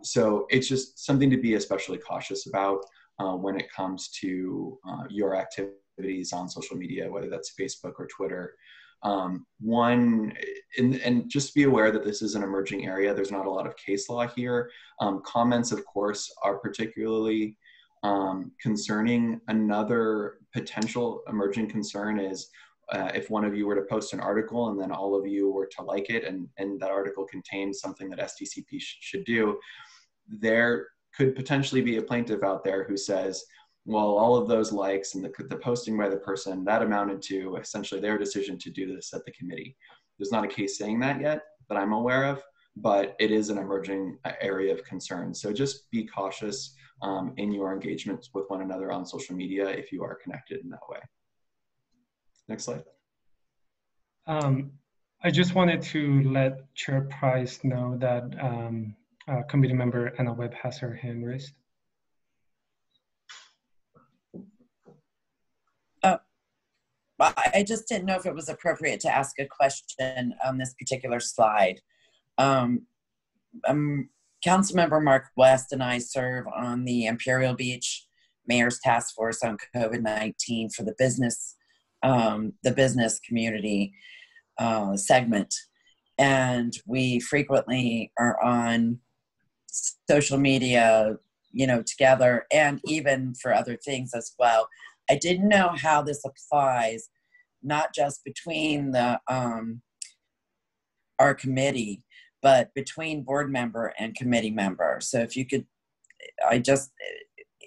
So it's just something to be especially cautious about when it comes to your activities on social media, whether that's Facebook or Twitter. And just be aware that this is an emerging area. There's not a lot of case law here. Comments, of course, are particularly concerning. Another potential emerging concern is if one of you were to post an article and then all of you were to like it and that article contains something that Sdcp should do, there could potentially be a plaintiff out there who says, well, all of those likes and the posting by the person, that amounted to essentially their decision to do this at the committee. There's not a case saying that yet that I'm aware of, but it is an emerging area of concern. So just be cautious in your engagements with one another on social media if you are connected in that way. Next slide. I just wanted to let Chair Price know that committee member Anna Webb has her hand raised. I just didn't know if it was appropriate to ask a question on this particular slide. Councilmember Mark West and I serve on the Imperial Beach Mayor's Task Force on COVID-19 for the business community segment. And we frequently are on social media, together, and even for other things as well. I didn't know how this applies, not just between our committee, but between board member and committee member. So if you could,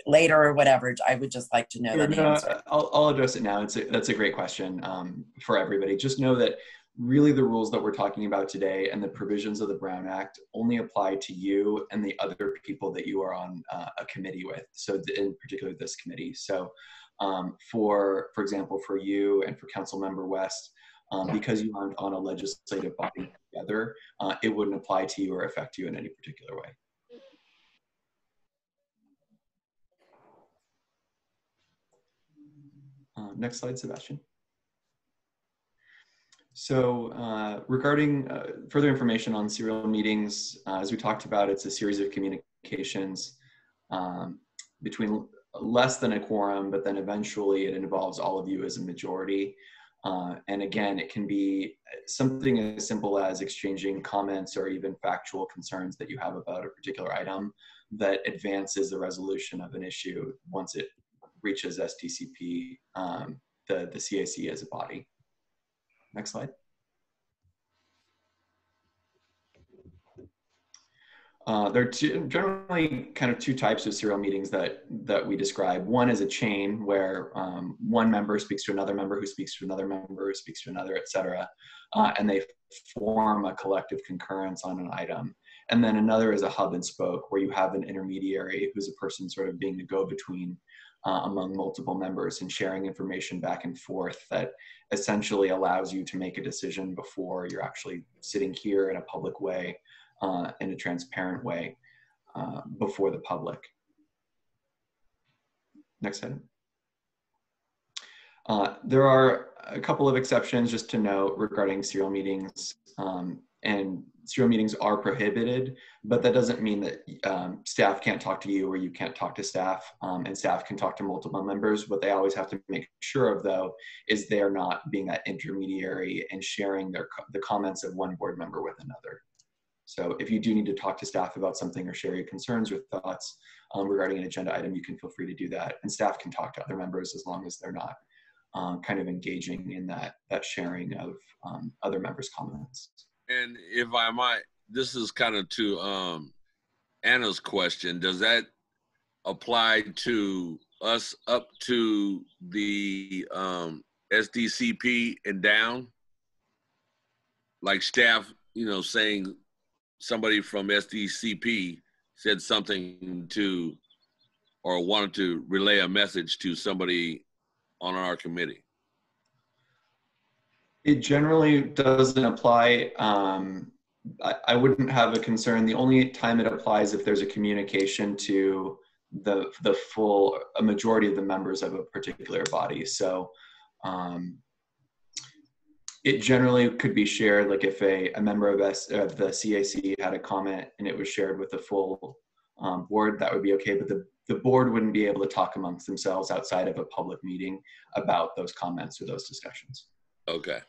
later or whatever, I would just like to know that answer. I'll address it now. That's a great question for everybody. Just know that really the rules that we're talking about today and the provisions of the Brown Act only apply to you and the other people that you are on a committee with. So in particular this committee. So for example, for you and for Councilmember West, because you aren't on a legislative body together, it wouldn't apply to you or affect you in any particular way. Next slide, Sebastian. So regarding further information on serial meetings, as we talked about, it's a series of communications between less than a quorum, but then eventually it involves all of you as a majority. And again, it can be something as simple as exchanging comments or even factual concerns that you have about a particular item that advances the resolution of an issue once it reaches Sdcp, the CAC as a body. Next slide. There are generally kind of two types of serial meetings that we describe. One is a chain where one member speaks to another member who speaks to another member who speaks to another, et cetera, and they form a collective concurrence on an item. And then another is a hub and spoke where you have an intermediary who's a person sort of being the go-between among multiple members and sharing information back and forth that essentially allows you to make a decision before you're actually sitting here in a public way, in a transparent way before the public. Next item. There are a couple of exceptions just to note regarding serial meetings, and serial meetings are prohibited, but that doesn't mean that staff can't talk to you or you can't talk to staff, and staff can talk to multiple members. What they always have to make sure of, though, is they're not being that intermediary and sharing the comments of one board member with another. So if you do need to talk to staff about something or share your concerns or thoughts regarding an agenda item, you can feel free to do that. And staff can talk to other members as long as they're not kind of engaging in that sharing of other members' comments. And if I might, this is kind of to Anna's question. Does that apply to us up to the Sdcp and down? Like staff, you know, saying somebody from Sdcp said something to or wanted to relay a message to somebody on our committee? It generally doesn't apply. I wouldn't have a concern. The only time it applies if there's a communication to a majority of the members of a particular body. So it generally could be shared, like if a member of the CAC had a comment and it was shared with the full board, that would be okay, but the board wouldn't be able to talk amongst themselves outside of a public meeting about those comments or those discussions. Okay.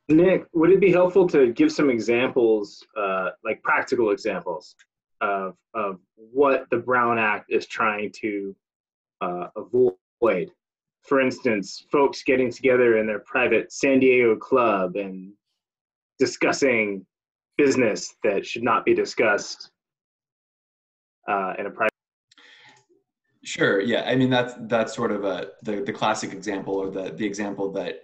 Nick, would it be helpful to give some examples, like practical examples of what the Brown Act is trying to avoid? For instance, folks getting together in their private San Diego club and discussing business that should not be discussed in a private. Sure. Yeah. I mean, that's sort of the classic example, or the example that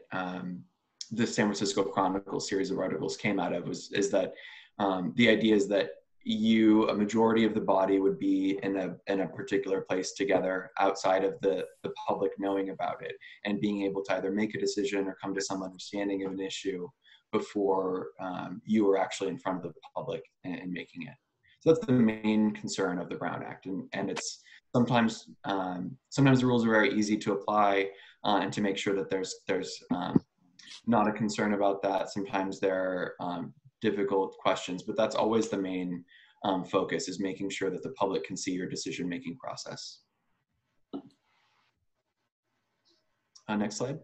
the San Francisco Chronicle series of articles came out of is that the idea is that a majority of the body would be in a particular place together outside of the public knowing about it and being able to either make a decision or come to some understanding of an issue before you are actually in front of the public and making it. So that's the main concern of the Brown Act, and it's sometimes the rules are very easy to apply and to make sure that there's not a concern about that. Sometimes there are difficult questions, but that's always the main focus, is making sure that the public can see your decision-making process. Next slide.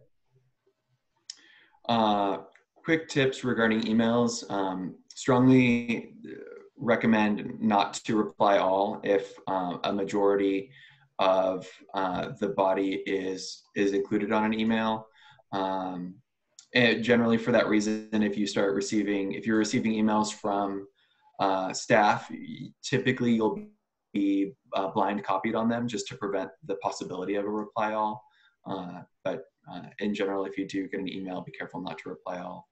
Quick tips regarding emails. Strongly recommend not to reply all if a majority of the body is included on an email. And generally for that reason, if you're receiving emails from staff, typically you'll be blind copied on them just to prevent the possibility of a reply all. But in general, if you do get an email, be careful not to reply all.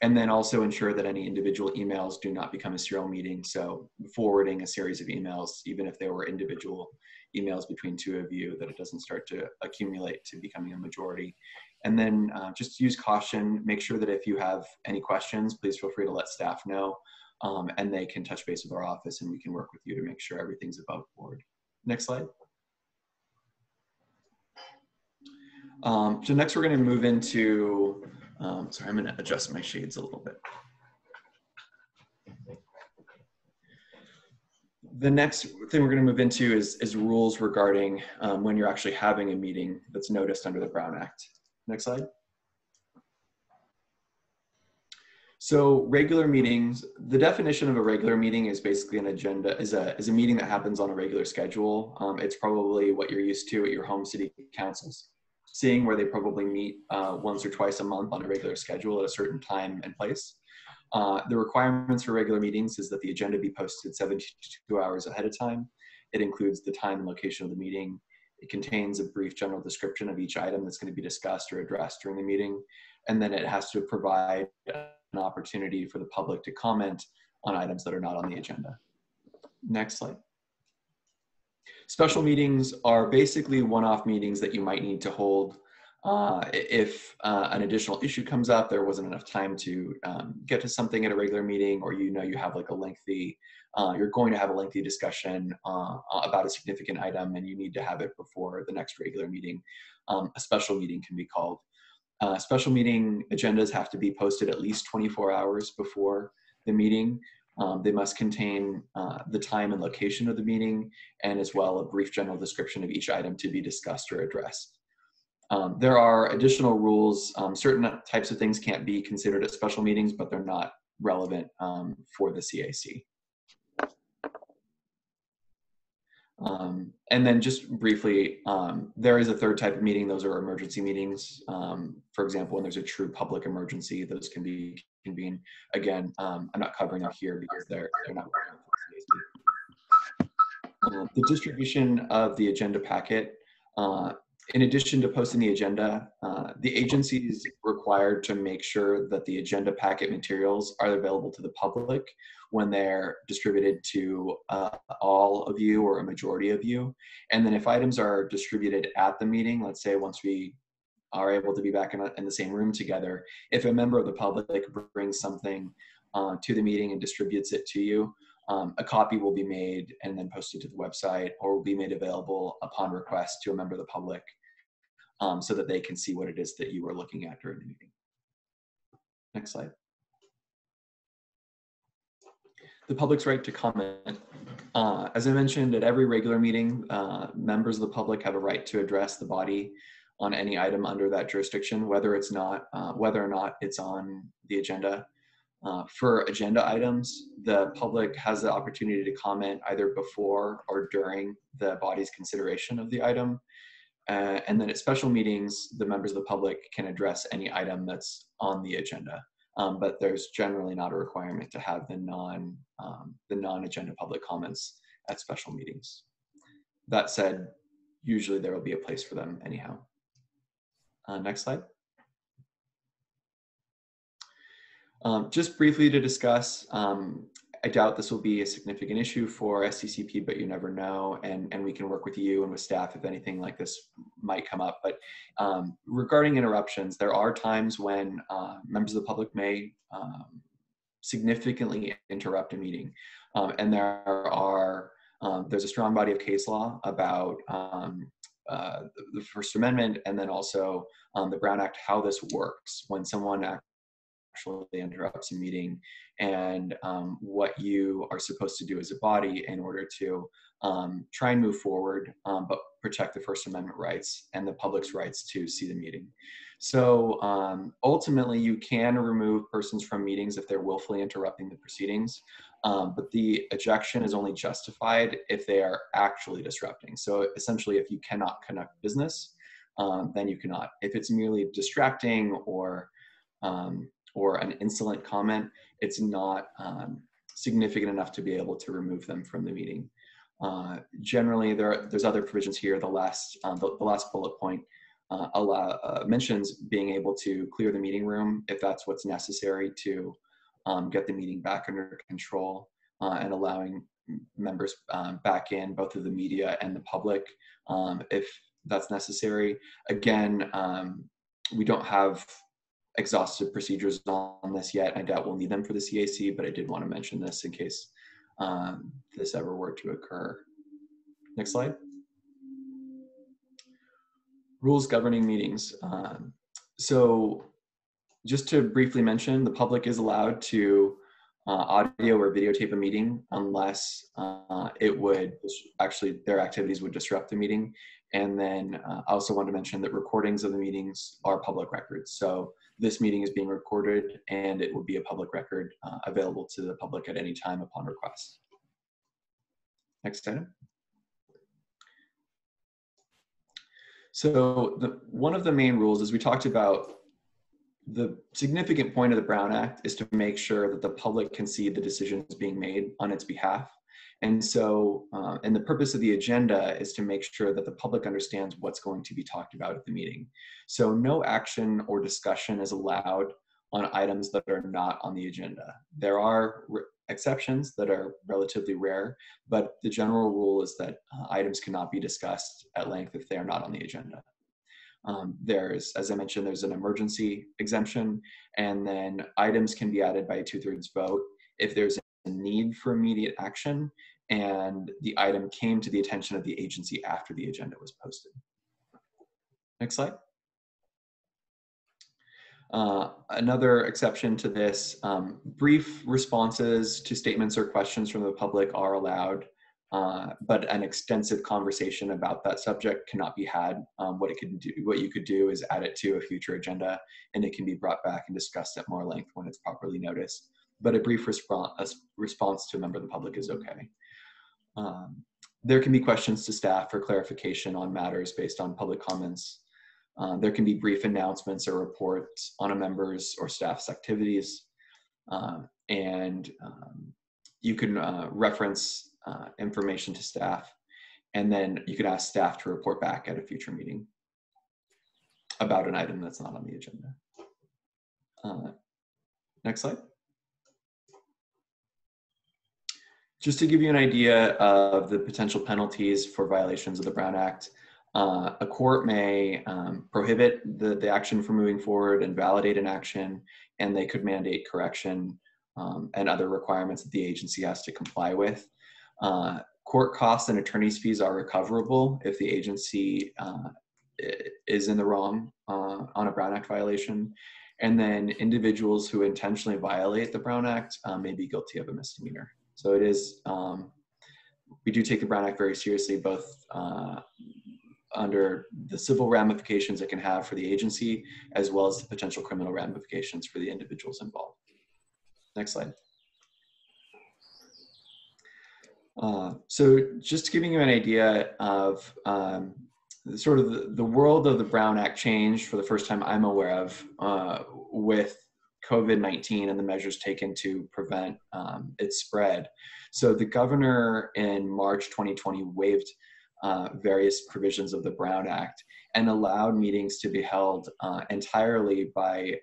And then also ensure that any individual emails do not become a serial meeting. So forwarding a series of emails, even if they were individual emails between two of you, that it doesn't start to accumulate to becoming a majority. And then just use caution. Make sure that if you have any questions, please feel free to let staff know, and they can touch base with our office and we can work with you to make sure everything's above board. Next slide. So next we're going to move into, sorry, I'm going to adjust my shades a little bit. The next thing we're going to move into is rules regarding when you're actually having a meeting that's noticed under the Brown Act. Next slide. So regular meetings, the definition of a regular meeting is basically an agenda, is a meeting that happens on a regular schedule. It's probably what you're used to at your home city councils, seeing where they probably meet once or twice a month on a regular schedule at a certain time and place. The requirements for regular meetings is that the agenda be posted 72 hours ahead of time. It includes the time and location of the meeting. It contains a brief general description of each item that's going to be discussed or addressed during the meeting. And then it has to provide an opportunity for the public to comment on items that are not on the agenda. Next slide. Special meetings are basically one-off meetings that you might need to hold If an additional issue comes up, there wasn't enough time to get to something at a regular meeting, or you know you have like a lengthy, you're going to have a lengthy discussion about a significant item and you need to have it before the next regular meeting, a special meeting can be called. Special meeting agendas have to be posted at least 24 hours before the meeting. They must contain the time and location of the meeting, and as well a brief general description of each item to be discussed or addressed. There are additional rules. Certain types of things can't be considered at special meetings, but they're not relevant for the CAC. And then just briefly, there is a third type of meeting. Those are emergency meetings. For example, when there's a true public emergency, those can be convened. Again, I'm not covering them here because they're not relevant for the CAC. The distribution of the agenda packet. In addition to posting the agenda, the agency is required to make sure that the agenda packet materials are available to the public when they're distributed to all of you or a majority of you. And then if items are distributed at the meeting, let's say once we are able to be back in the same room together, if a member of the public brings something to the meeting and distributes it to you, a copy will be made and then posted to the website, or will be made available upon request to a member of the public so that they can see what it is that you are looking at during the meeting. Next slide. The public's right to comment. As I mentioned, at every regular meeting, members of the public have a right to address the body on any item under that jurisdiction, whether or not it's on the agenda. For agenda items, the public has the opportunity to comment either before or during the body's consideration of the item. And then at special meetings, the members of the public can address any item that's on the agenda. But there's generally not a requirement to have the non-agenda public comments at special meetings. That said, usually there will be a place for them anyhow. Next slide. Just briefly to discuss, I doubt this will be a significant issue for Sdcp, but you never know, and we can work with you and with staff if anything like this might come up. But regarding interruptions, there are times when members of the public may significantly interrupt a meeting, and there's a strong body of case law about the First Amendment, and then also the Brown Act, how this works when someone actually interrupts a meeting, and what you are supposed to do as a body in order to try and move forward, but protect the First Amendment rights and the public's rights to see the meeting. So ultimately, you can remove persons from meetings if they're willfully interrupting the proceedings, but the ejection is only justified if they are actually disrupting. So essentially, if you cannot conduct business, then you cannot. If it's merely distracting or an insolent comment, it's not significant enough to be able to remove them from the meeting. Generally, there's other provisions here. The last bullet point mentions being able to clear the meeting room if that's what's necessary to get the meeting back under control, and allowing members back in, both of the media and the public, if that's necessary. Again, we don't have exhaustive procedures on this yet. I doubt we'll need them for the CAC, but I did want to mention this in case this ever were to occur. Next slide. Rules governing meetings. So just to briefly mention, the public is allowed to audio or videotape a meeting unless their activities would disrupt the meeting. And then I also want to mention that recordings of the meetings are public records. So this meeting is being recorded and it will be a public record available to the public at any time upon request. Next item. So one of the main rules, as we talked about, the significant point of the Brown Act is to make sure that the public can see the decisions being made on its behalf. And so, and the purpose of the agenda is to make sure that the public understands what's going to be talked about at the meeting. So no action or discussion is allowed on items that are not on the agenda. There are exceptions that are relatively rare, but the general rule is that items cannot be discussed at length if they are not on the agenda. There's, as I mentioned, there's an emergency exemption, and then items can be added by a 2/3 vote if there's a need for immediate action and the item came to the attention of the agency after the agenda was posted. Next slide. Another exception to this, brief responses to statements or questions from the public are allowed, but an extensive conversation about that subject cannot be had. What you could do is add it to a future agenda, and it can be brought back and discussed at more length when it's properly noticed. But a brief response to a member of the public is okay. There can be questions to staff for clarification on matters based on public comments. There can be brief announcements or reports on a member's or staff's activities. You can reference information to staff, and then you could ask staff to report back at a future meeting about an item that's not on the agenda. Next slide. Just to give you an idea of the potential penalties for violations of the Brown Act, a court may prohibit the action from moving forward and validate an action, and they could mandate correction and other requirements that the agency has to comply with. Court costs and attorney's fees are recoverable if the agency is in the wrong on a Brown Act violation. And then individuals who intentionally violate the Brown Act may be guilty of a misdemeanor. So it is, we do take the Brown Act very seriously, both under the civil ramifications it can have for the agency, as well as the potential criminal ramifications for the individuals involved. Next slide. So just giving you an idea of sort of the world of the Brown Act changed for the first time I'm aware of with COVID-19 and the measures taken to prevent its spread. So the governor in March 2020 waived various provisions of the Brown Act and allowed meetings to be held entirely by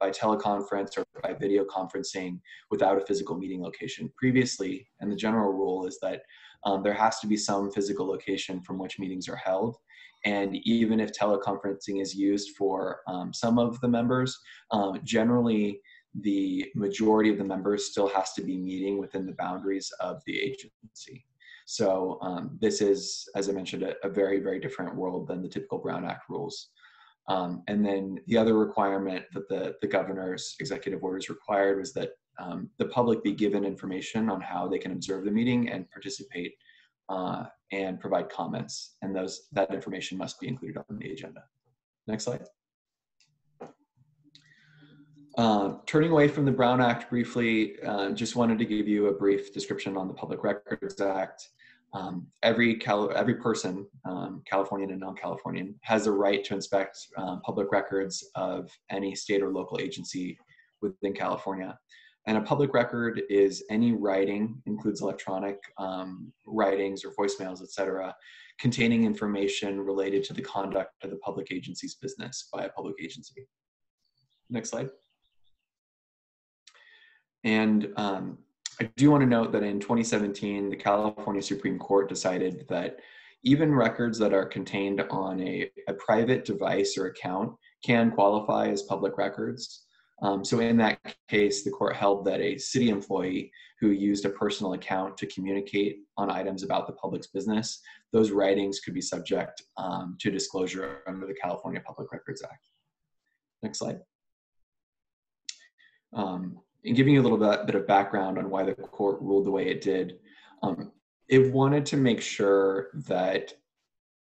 teleconference or by video conferencing without a physical meeting location. Previously, and the general rule is that there has to be some physical location from which meetings are held. And even if teleconferencing is used for some of the members, generally the majority of the members still has to be meeting within the boundaries of the agency. So this is, as I mentioned, a very, very different world than the typical Brown Act rules. And then the other requirement that the governor's executive orders required was that the public be given information on how they can observe the meeting and participate and provide comments. And that information must be included on the agenda. Next slide. Turning away from the Brown Act briefly, just wanted to give you a brief description on the Public Records Act. Every person, Californian and non-Californian, has a right to inspect public records of any state or local agency within California. And a public record is any writing, includes electronic writings or voicemails, etc., containing information related to the conduct of the public agency's business by a public agency. Next slide. And I do want to note that in 2017, the California Supreme Court decided that even records that are contained on a private device or account can qualify as public records. So in that case, the court held that a city employee who used a personal account to communicate on items about the public's business, those writings could be subject to disclosure under the California Public Records Act. Next slide. And giving you a little bit of background on why the court ruled the way it did, it wanted to make sure that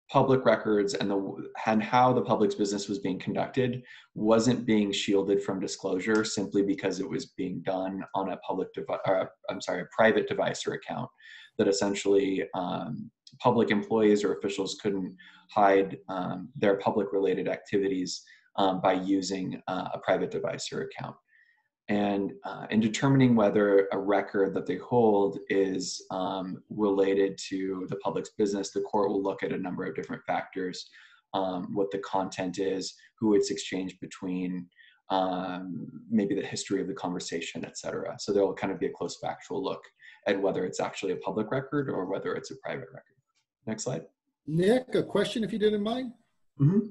public records and how the public's business was being conducted wasn't being shielded from disclosure simply because it was being done on a private device or account. That essentially public employees or officials couldn't hide their public-related activities by using a private device or account. And in determining whether a record that they hold is related to the public's business, the court will look at a number of different factors, what the content is, who it's exchanged between, maybe the history of the conversation, et cetera. So there will kind of be a close factual look at whether it's actually a public record or whether it's a private record. Next slide. Nick, a question if you didn't mind. Mm-hmm.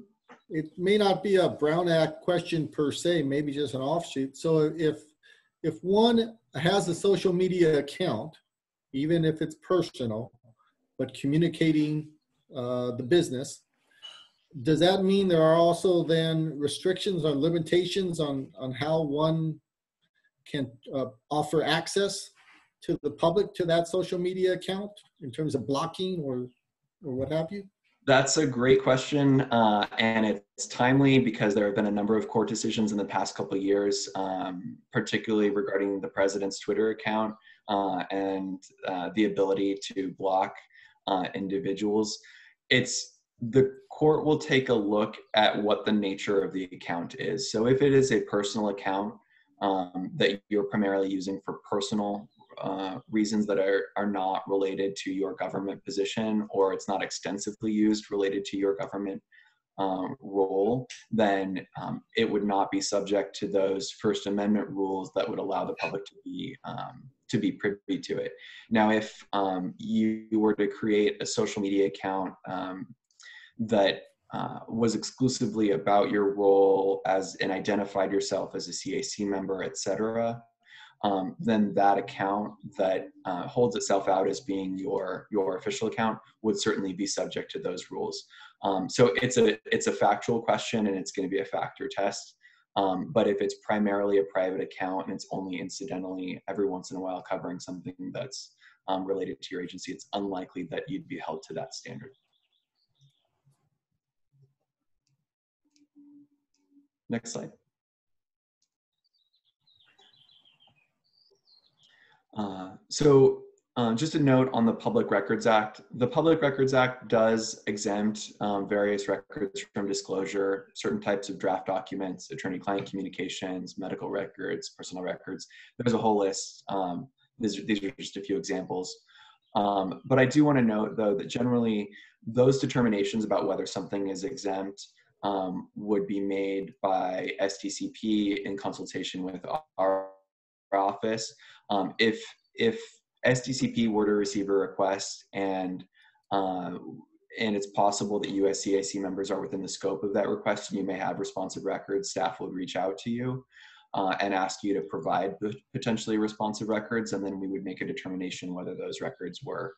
it may not be a Brown Act question per se, maybe just an offshoot. So if one has a social media account, even if it's personal, but communicating the business, does that mean there are also then restrictions or limitations on how one can offer access to the public to that social media account in terms of blocking or what have you? That's a great question, and it's timely because there have been a number of court decisions in the past couple of years, particularly regarding the president's Twitter account and the ability to block individuals. The court will take a look at what the nature of the account is. So if it is a personal account that you're primarily using for personal reasons that are not related to your government position, or it's not extensively used related to your government role, then it would not be subject to those First Amendment rules that would allow the public to be privy to it. Now, if you were to create a social media account that was exclusively about your role and identified yourself as a CAC member, et cetera, then that account that holds itself out as being your official account would certainly be subject to those rules. So it's a factual question, and it's going to be a factor test. But if it's primarily a private account and it's only incidentally every once in a while covering something that's related to your agency, it's unlikely that you'd be held to that standard. Next slide. Just a note on the Public Records Act. The Public Records Act does exempt various records from disclosure, certain types of draft documents, attorney-client communications, medical records, personal records. There's a whole list. These are just a few examples. But I do want to note, though, that generally those determinations about whether something is exempt would be made by Sdcp in consultation with our office. If Sdcp were to receive a request and it's possible that USCAC members are within the scope of that request and you may have responsive records, staff would reach out to you and ask you to provide potentially responsive records, and then we would make a determination whether those records were,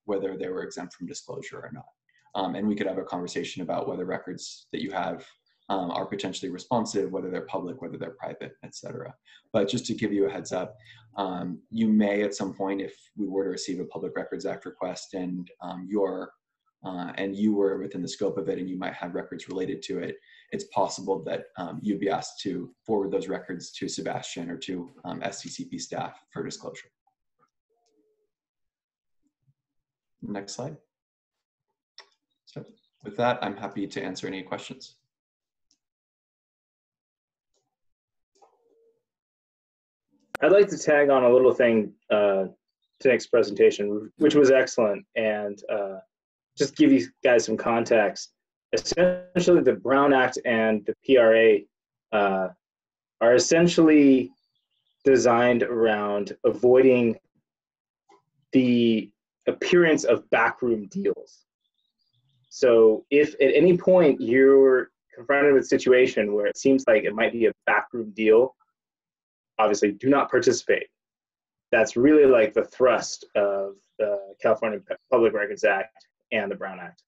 whether they were exempt from disclosure or not. And we could have a conversation about whether records that you have are potentially responsive, whether they're public, whether they're private, et cetera. But just to give you a heads up, you may at some point, if we were to receive a Public Records Act request and you were within the scope of it and you might have records related to it, it's possible that you'd be asked to forward those records to Sebastian or to Sdcp staff for disclosure. Next slide. So with that, I'm happy to answer any questions. I'd like to tag on a little thing to Nick's presentation, which was excellent, and just give you guys some context. Essentially, the Brown Act and the PRA are essentially designed around avoiding the appearance of backroom deals. So if at any point you're confronted with a situation where it seems like it might be a backroom deal, obviously do not participate. That's really like the thrust of the California Public Records Act and the Brown Act.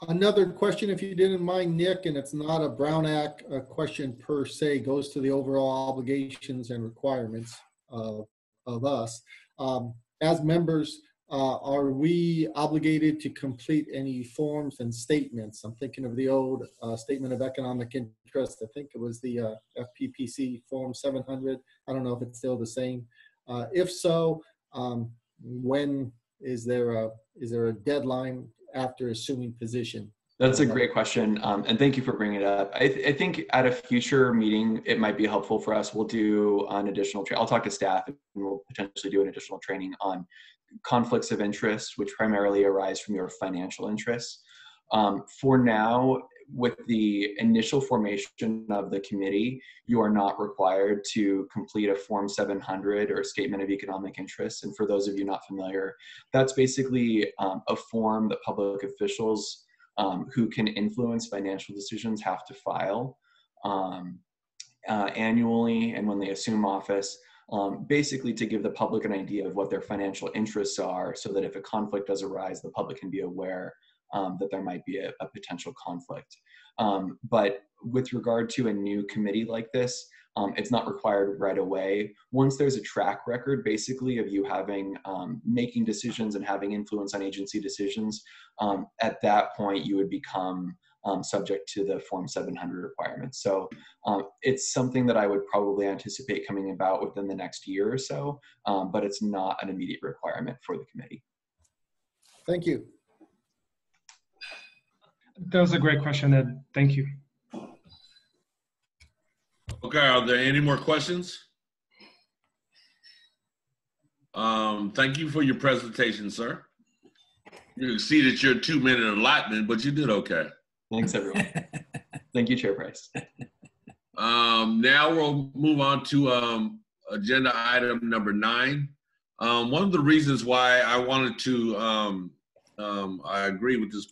Another question, if you didn't mind, Nick, and it's not a Brown Act question per se, goes to the overall obligations and requirements of us. As members, are we obligated to complete any forms and statements? I'm thinking of the old Statement of Economic Interest. I think it was the FPPC Form 700. I don't know if it's still the same. If so, when is there a deadline after assuming position? That's a great question, and thank you for bringing it up. I think at a future meeting, it might be helpful for us. We'll do an additional, I'll talk to staff and we'll potentially do an additional training on conflicts of interest, which primarily arise from your financial interests. For now, with the initial formation of the committee, you are not required to complete a Form 700 or Statement of Economic Interest. And for those of you not familiar, that's basically a form that public officials who can influence financial decisions have to file annually and when they assume office, basically to give the public an idea of what their financial interests are, so that if a conflict does arise, the public can be aware that there might be a potential conflict. But with regard to a new committee like this, it's not required right away. Once there's a track record, basically, of you having making decisions and having influence on agency decisions, at that point you would become subject to the Form 700 requirements. So it's something that I would probably anticipate coming about within the next year or so, but it's not an immediate requirement for the committee. Thank you. That was a great question, Ed. Thank you. Okay, are there any more questions? Thank you for your presentation, sir. You exceeded your 2-minute allotment, but you did okay. Thanks, everyone. Thank you, Chair Price. Now we'll move on to agenda item number 9. One of the reasons why I wanted to, I agree with this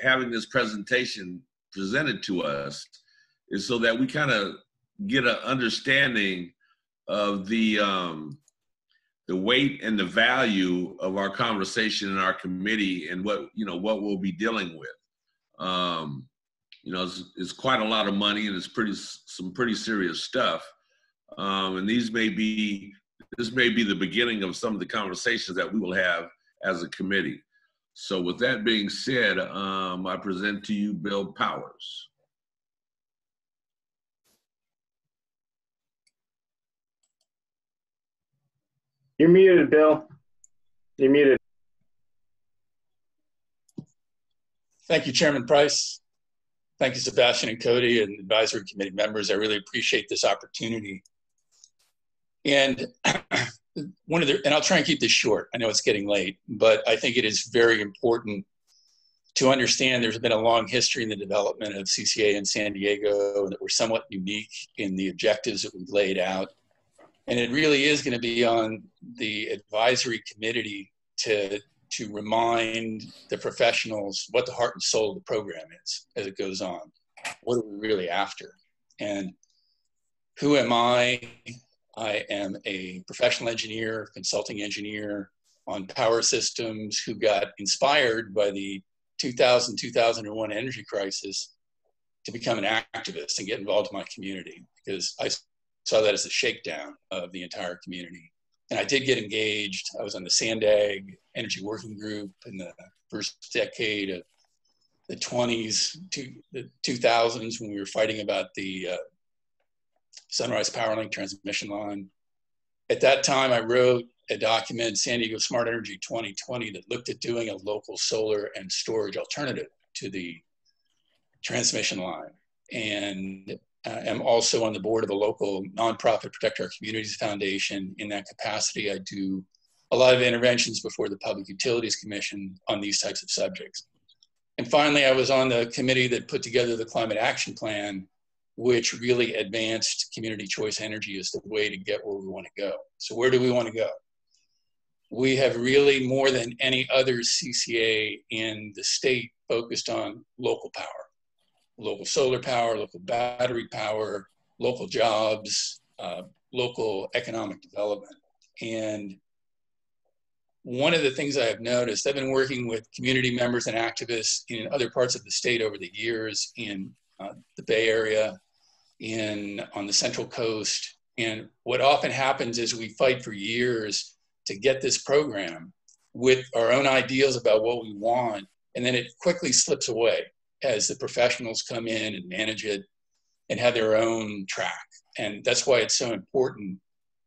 having this presentation presented to us is so that we kind of get an understanding of the weight and the value of our conversation in our committee and what we'll be dealing with. It's quite a lot of money and it's some pretty serious stuff. And this may be the beginning of some of the conversations that we will have as a committee. So with that being said, I present to you Bill Powers. You're muted, Bill. You're muted. Thank you, Chairman Price. Thank you, Sebastian and Cody and advisory committee members. I really appreciate this opportunity. And and I'll try and keep this short. I know it's getting late, but I think it is very important to understand there's been a long history in the development of CCA in San Diego that we're somewhat unique in the objectives that we've laid out. And it really is going to be on the advisory committee to remind the professionals what the heart and soul of the program is as it goes on. What are we really after? And who am I? I am a professional engineer, consulting engineer on power systems who got inspired by the 2000-2001 energy crisis to become an activist and get involved in my community, because I saw that as a shakedown of the entire community. And I did get engaged. I was on the Sandag Energy Working Group in the first decade of the 20s to the 2000s when we were fighting about the Sunrise Powerlink transmission line. At that time, I wrote a document, San Diego Smart Energy 2020, that looked at doing a local solar and storage alternative to the transmission line. And I'm also on the board of a local nonprofit Protect Our Communities Foundation. In that capacity, I do a lot of interventions before the Public Utilities Commission on these types of subjects. And finally, I was on the committee that put together the Climate Action Plan, which really advanced community choice energy as the way to get where we want to go. So where do we want to go? We have really, more than any other CCA in the state, focused on local power. Local solar power, local battery power, local jobs, local economic development. And one of the things I have noticed, I've been working with community members and activists in other parts of the state over the years, in the Bay Area, on the Central Coast. And what often happens is we fight for years to get this program with our own ideas about what we want, and then it quickly slips away as the professionals come in and manage it and have their own track. And that's why it's so important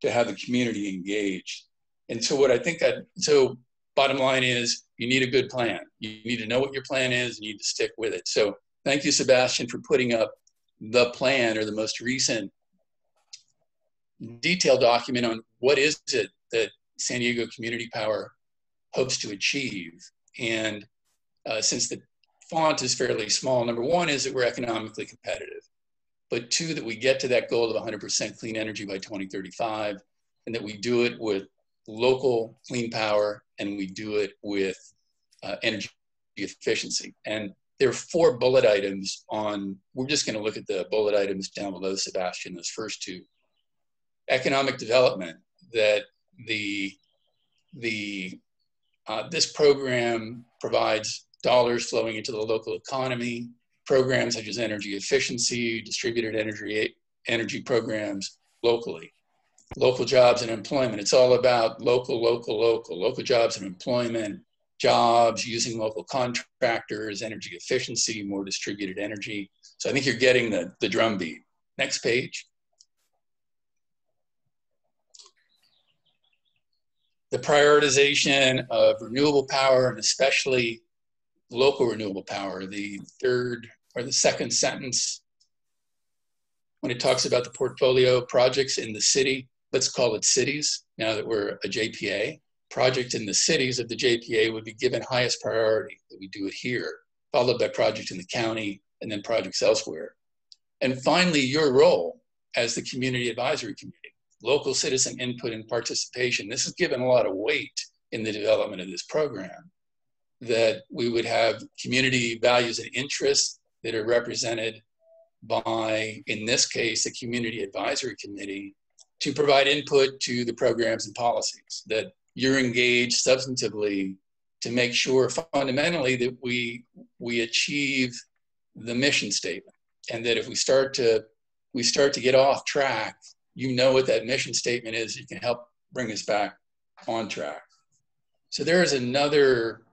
to have the community engaged. And so what I think so bottom line is, you need a good plan. You need to know what your plan is, and you need to stick with it. So thank you, Sebastian, for putting up the plan, or the most recent detailed document on what is it that San Diego Community Power hopes to achieve. And since the font is fairly small. Number one is that we're economically competitive, but two, that we get to that goal of 100% clean energy by 2035, and that we do it with local clean power, and we do it with energy efficiency. And there are 4 bullet items on, we're just going to look at the bullet items down below, Sebastian, those first 2. Economic development, that this program provides dollars flowing into the local economy, programs such as energy efficiency, distributed energy programs locally. Local jobs and employment, it's all about local jobs and employment, jobs, using local contractors, energy efficiency, more distributed energy. So I think you're getting the drumbeat. Next page. The prioritization of renewable power, and especially local renewable power, the third or the second sentence, when it talks about the portfolio projects in the city, let's call it cities, now that we're a JPA. Project in the cities of the JPA would be given highest priority, that we do it here, followed by project in the county, and then projects elsewhere. And finally, your role as the Community Advisory Committee, local citizen input and participation. This is given a lot of weight in the development of this program, that we would have community values and interests that are represented by, in this case, the Community Advisory Committee, to provide input to the programs and policies, that you're engaged substantively to make sure fundamentally that we achieve the mission statement, and that if we start to get off track, you know what that mission statement is, you can help bring us back on track. So there is another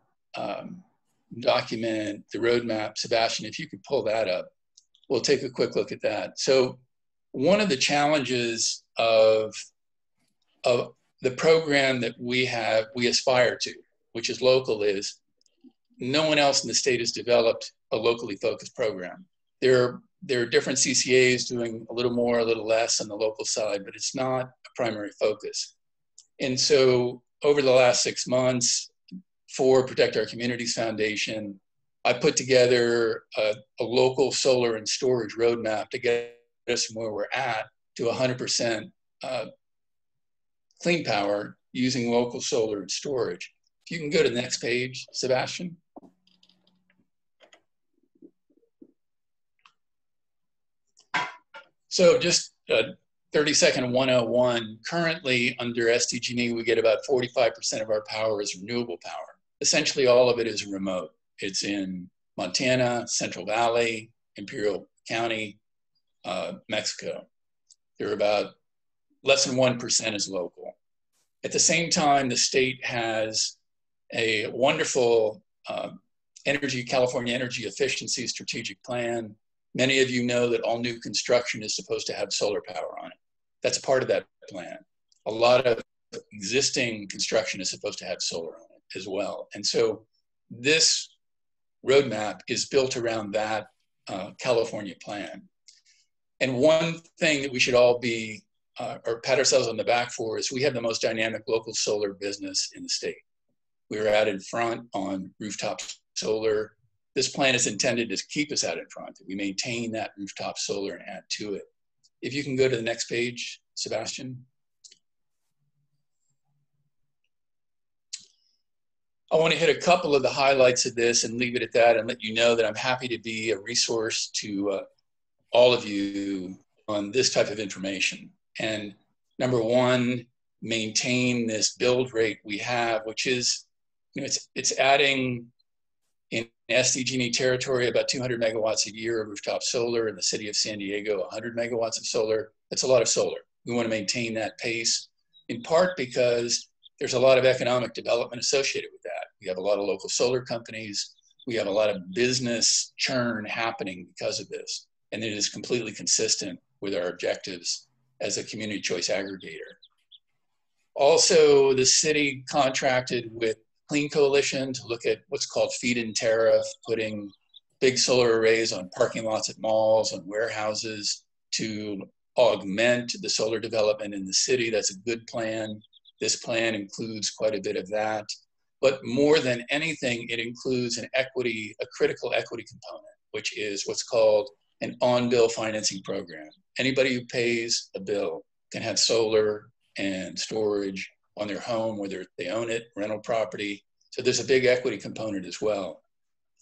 document, the roadmap. Sebastian, if you could pull that up, we'll take a quick look at that. So one of the challenges of the program that we aspire to, which is local, is no one else in the state has developed a locally focused program. There are different CCAs doing a little more, a little less on the local side, but it's not a primary focus. And so over the last 6 months, for Protect Our Communities Foundation, I put together a local solar and storage roadmap to get us from where we're at to 100% clean power using local solar and storage. If you can go to the next page, Sebastian. So just 30-second 101, currently under SDG&E, we get about 45% of our power is renewable power. Essentially all of it is remote. It's in Montana, Central Valley, Imperial County, Mexico. They're about less than 1% is local. At the same time, the state has a wonderful California Energy Efficiency Strategic Plan. Many of you know that all new construction is supposed to have solar power on it. That's part of that plan. A lot of existing construction is supposed to have solar on it as well. And so this roadmap is built around that California plan. And one thing that we should all be, or pat ourselves on the back for, is we have the most dynamic local solar business in the state. We were out in front on rooftop solar. This plan is intended to keep us out in front. We maintain that rooftop solar and add to it. If you can go to the next page, Sebastian. I want to hit a couple of the highlights of this and leave it at that and let you know that I'm happy to be a resource to all of you on this type of information. And number one, maintain this build rate we have, which is, you know, it's adding in SDG&E territory about 200 megawatts a year of rooftop solar. In the city of San Diego, 100 megawatts of solar. That's a lot of solar. We want to maintain that pace, in part because there's a lot of economic development associated with that. We have a lot of local solar companies. We have a lot of business churn happening because of this. And it is completely consistent with our objectives as a community choice aggregator. Also, the city contracted with Clean Coalition to look at what's called feed-in tariff, putting big solar arrays on parking lots at malls, on warehouses to augment the solar development in the city. That's a good plan. This plan includes quite a bit of that. But more than anything, it includes a critical equity component, which is what's called an on-bill financing program. Anybody who pays a bill can have solar and storage on their home, whether they own it, rental property. So there's a big equity component as well.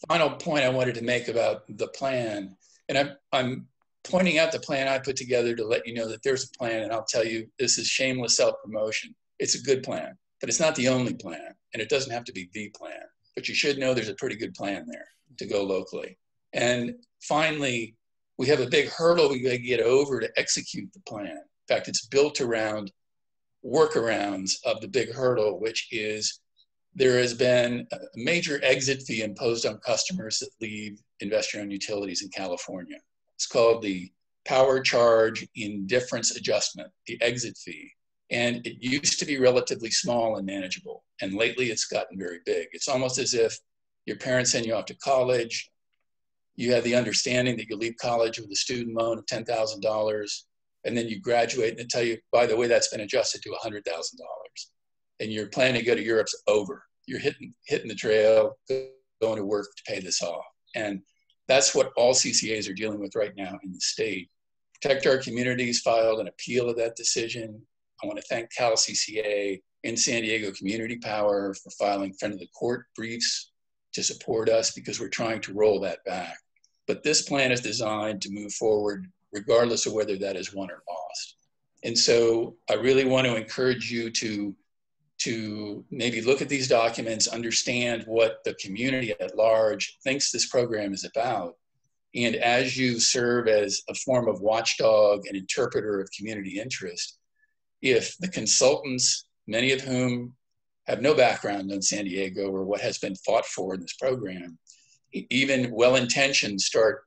Final point I wanted to make about the plan, and I'm pointing out the plan I put together to let you know that there's a plan, and I'll tell you, this is shameless self-promotion. It's a good plan, but it's not the only plan, and it doesn't have to be the plan, but you should know there's a pretty good plan there to go locally. And finally, we have a big hurdle we gotta get over to execute the plan. In fact, it's built around workarounds of the big hurdle, which is there has been a major exit fee imposed on customers that leave investor-owned utilities in California. It's called the Power Charge Indifference Adjustment, the exit fee. And it used to be relatively small and manageable. And lately it's gotten very big. It's almost as if your parents send you off to college, you have the understanding that you'll leave college with a student loan of $10,000, and then you graduate and they tell you, by the way, that's been adjusted to $100,000. And your plan to go to Europe's over. You're hitting the trail, going to work to pay this off. And that's what all CCAs are dealing with right now in the state. Protect Our Communities filed an appeal of that decision. I want to thank Cal CCA and San Diego Community Power for filing front of the court briefs to support us because we're trying to roll that back. But this plan is designed to move forward regardless of whether that is won or lost. And so I really want to encourage you to maybe look at these documents, understand what the community at large thinks this program is about. And as you serve as a form of watchdog and interpreter of community interest, if the consultants, many of whom have no background in San Diego or what has been fought for in this program, even well-intentioned, start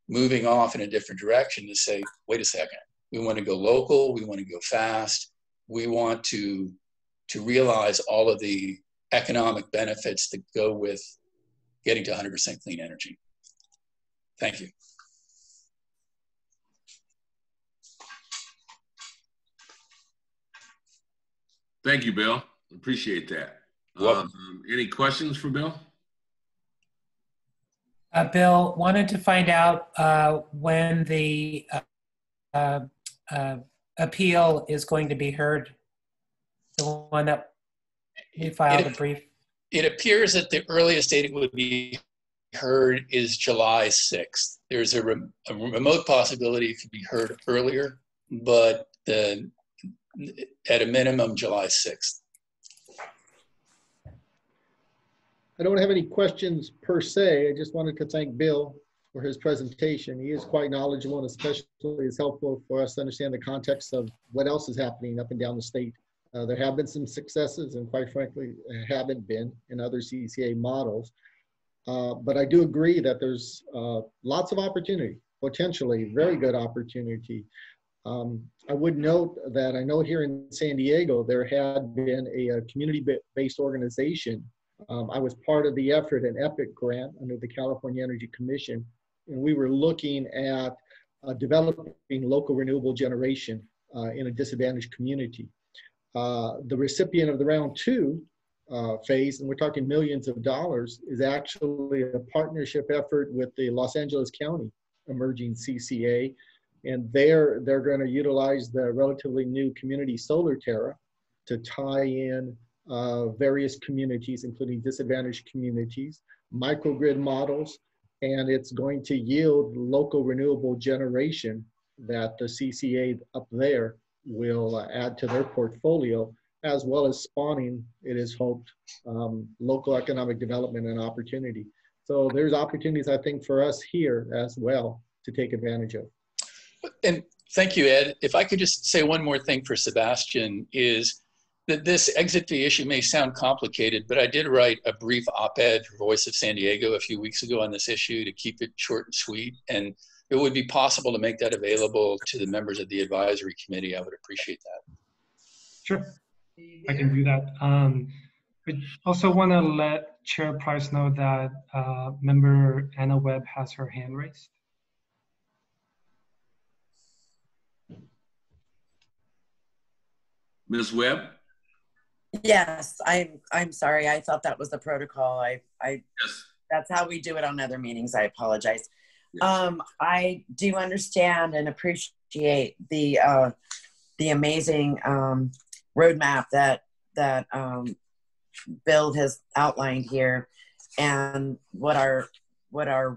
moving off in a different direction to say, wait a second, we want to go local, we want to go fast, we want to realize all of the economic benefits that go with getting to 100% clean energy. Thank you. Thank you, Bill. Appreciate that. Any questions for Bill? Bill, wanted to find out when the appeal is going to be heard. The one that we filed a brief. It appears that the earliest date it would be heard is July 6th. There's a remote possibility it could be heard earlier, but at a minimum, July 6th. I don't have any questions per se. I just wanted to thank Bill for his presentation. He is quite knowledgeable and especially is helpful for us to understand the context of what else is happening up and down the state. There have been some successes and quite frankly, haven't been in other CCA models. But I do agree that there's lots of opportunity, potentially very good opportunity. I would note that I know here in San Diego, there had been a community-based organization. I was part of the effort, an EPIC grant under the California Energy Commission, and we were looking at developing local renewable generation in a disadvantaged community. The recipient of the round 2 phase, and we're talking millions of dollars, is actually a partnership effort with the Los Angeles County Emerging CCA. And they're going to utilize the relatively new community solar terra to tie in various communities, including disadvantaged communities, microgrid models, and it's going to yield local renewable generation that the CCA up there will add to their portfolio, as well as spawning, it is hoped, local economic development and opportunity. So there's opportunities, I think, for us here as well to take advantage of. And thank you, Ed. If I could just say one more thing for Sebastian is that this exit fee issue may sound complicated, but I did write a brief op-ed for Voice of San Diego a few weeks ago on this issue to keep it short and sweet. And it would be possible to make that available to the members of the advisory committee. I would appreciate that. Sure, I can do that. I also want to let Chair Price know that member Anna Webb has her hand raised. Ms. Webb? Yes, I'm sorry. I thought that was the protocol. Yes. That's how we do it on other meetings. I apologize. Yes. I do understand and appreciate the amazing roadmap that Bill has outlined here, and what our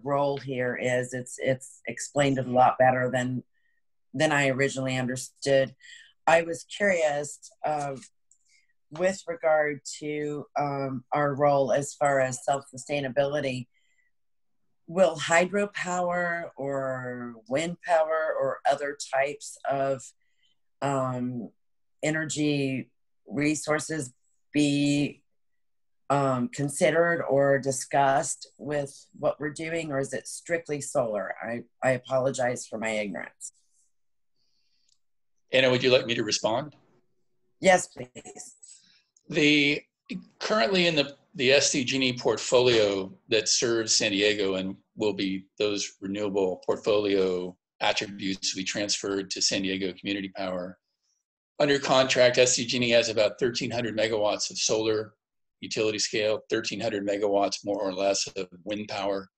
role here is. It's explained it a lot better than I originally understood. I was curious with regard to our role as far as self-sustainability. Will hydropower or wind power or other types of energy resources be considered or discussed with what we're doing, or is it strictly solar? I apologize for my ignorance. Anna, would you like me to respond? Yes, please. Currently in the SDG&E portfolio that serves San Diego and will be those renewable portfolio attributes we transferred to San Diego Community Power. Under contract, SDG&E has about 1,300 megawatts of solar utility scale, 1,300 megawatts more or less of wind power,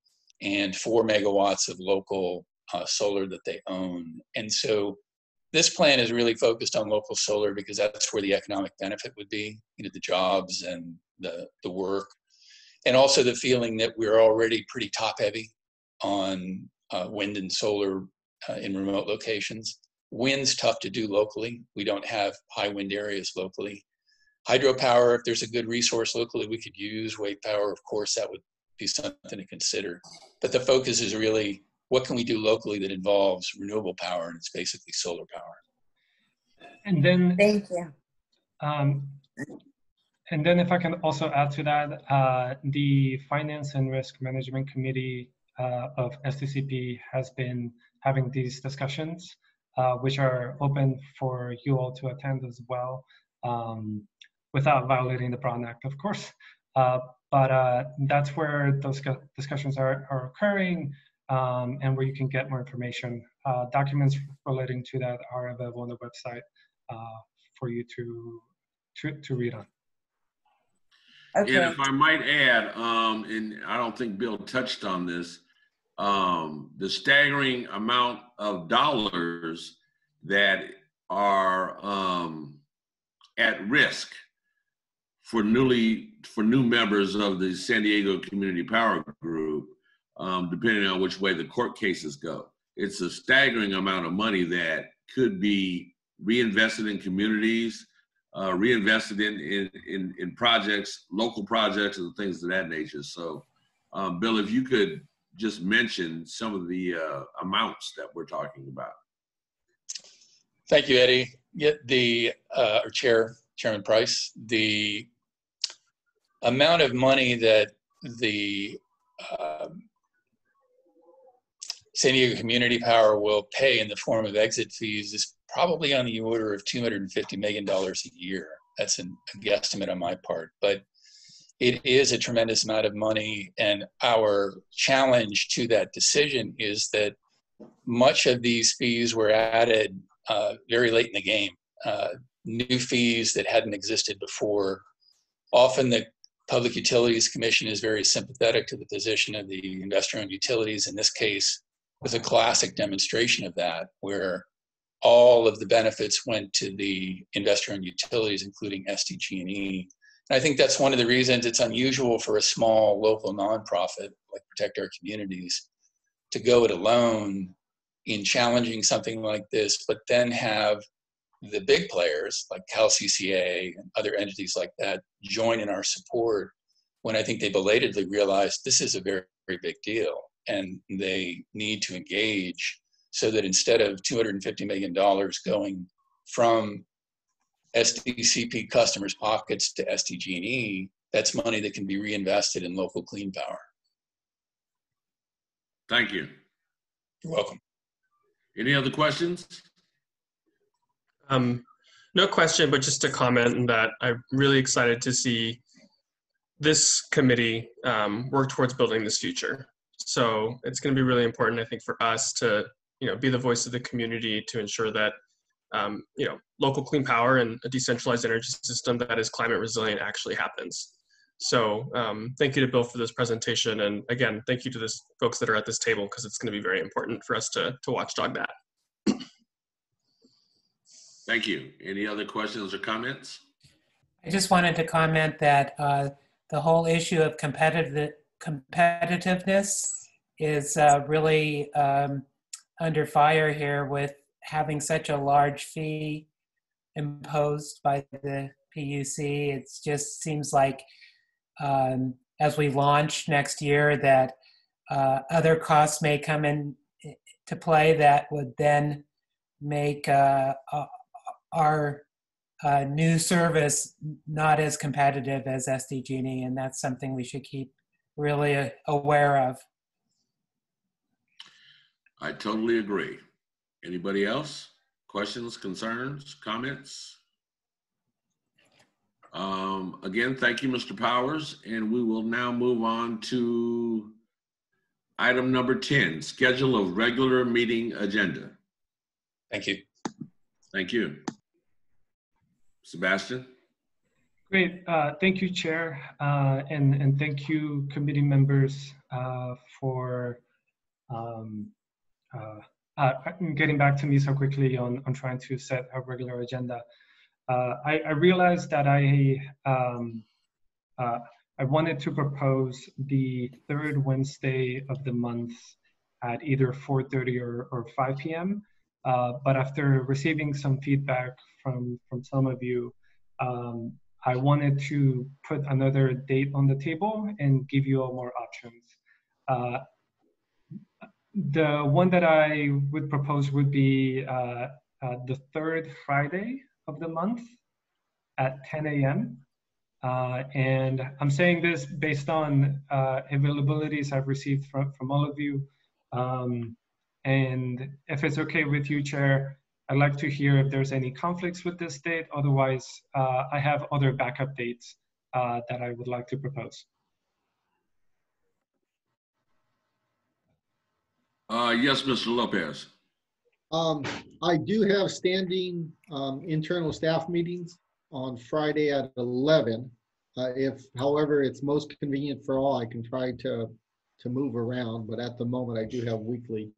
and 4 megawatts of local solar that they own. And so this plan is really focused on local solar because that's where the economic benefit would be, you know, the jobs and the work. And also the feeling that we're already pretty top heavy on wind and solar in remote locations. Wind's tough to do locally. We don't have high wind areas locally. Hydropower, if there's a good resource locally we could use, wave power, of course, that would be something to consider. But the focus is really, what can we do locally that involves renewable power, and it's basically solar power. And then, thank you. And then if I can also add to that, the Finance and Risk Management Committee of Sdcp has been having these discussions, which are open for you all to attend as well, without violating the Brown Act, of course. But that's where those discussions are occurring, and where you can get more information. Documents relating to that are available on the website for you to read on. Okay. And if I might add, and I don't think Bill touched on this, the staggering amount of dollars that are at risk for new members of the San Diego Community Power Group, depending on which way the court cases go. It's a staggering amount of money that could be reinvested in communities, reinvested in projects, local projects, and things of that nature. So, Bill, if you could just mention some of the amounts that we're talking about. Thank you, Eddie. Chairman Price, the amount of money that the San Diego Community Power will pay in the form of exit fees is probably on the order of $250 million a year. That's a guesstimate on my part, but it is a tremendous amount of money. And our challenge to that decision is that much of these fees were added very late in the game. New fees that hadn't existed before. Often the Public Utilities Commission is very sympathetic to the position of the investor-owned utilities. In this case, was a classic demonstration of that, where all of the benefits went to the investor-owned utilities, including SDG&E. And I think that's one of the reasons it's unusual for a small local nonprofit like Protect Our Communities to go it alone in challenging something like this, but then have the big players like CalCCA and other entities like that join in our support, when I think they belatedly realized this is a very, very big deal and they need to engage, so that instead of $250 million going from Sdcp customers' pockets to SDG&E, that's money that can be reinvested in local clean power. Thank you. You're welcome. Any other questions? No question, but just a comment in that I'm really excited to see this committee work towards building this future. So it's going to be really important, I think, for us to, be the voice of the community to ensure that local clean power and a decentralized energy system that is climate resilient actually happens. So thank you to Bill for this presentation. And again, thank you to the folks that are at this table, because it's going to be very important for us to watchdog that. Thank you. Any other questions or comments? I just wanted to comment that the whole issue of competitiveness is really under fire here with having such a large fee imposed by the PUC. It just seems like as we launch next year that other costs may come in to play that would then make our new service not as competitive as SDG&E, and that's something we should keep really aware of. I totally agree. Anybody else? Questions, concerns, comments? Again, thank you, Mr. Powers, and we will now move on to item number 10, schedule of regular meeting agenda. Thank you. Thank you. Sebastian? Great. Thank you, Chair, and thank you, committee members, for getting back to me so quickly on trying to set a regular agenda. I realized that I wanted to propose the third Wednesday of the month at either 4:30 or 5 p.m. But after receiving some feedback from some of you, I wanted to put another date on the table and give you all more options. The one that I would propose would be the third Friday of the month at 10 a.m. And I'm saying this based on availabilities I've received from all of you. And if it's okay with you, Chair, I'd like to hear if there's any conflicts with this date. Otherwise, I have other backup dates that I would like to propose. Yes, Mr. Lopez. I do have standing internal staff meetings on Friday at 11. If, however, it's most convenient for all, I can try to move around. But at the moment, I do have weekly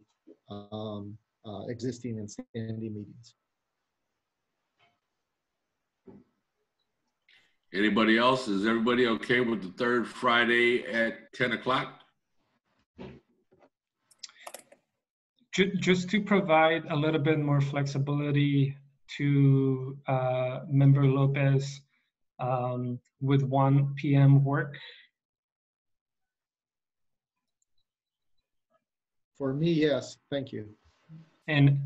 existing and standing meetings. Anybody else? Is everybody okay with the third Friday at 10 o'clock? Just to provide a little bit more flexibility to Member Lopez, with 1 p.m. work? For me, yes, thank you. And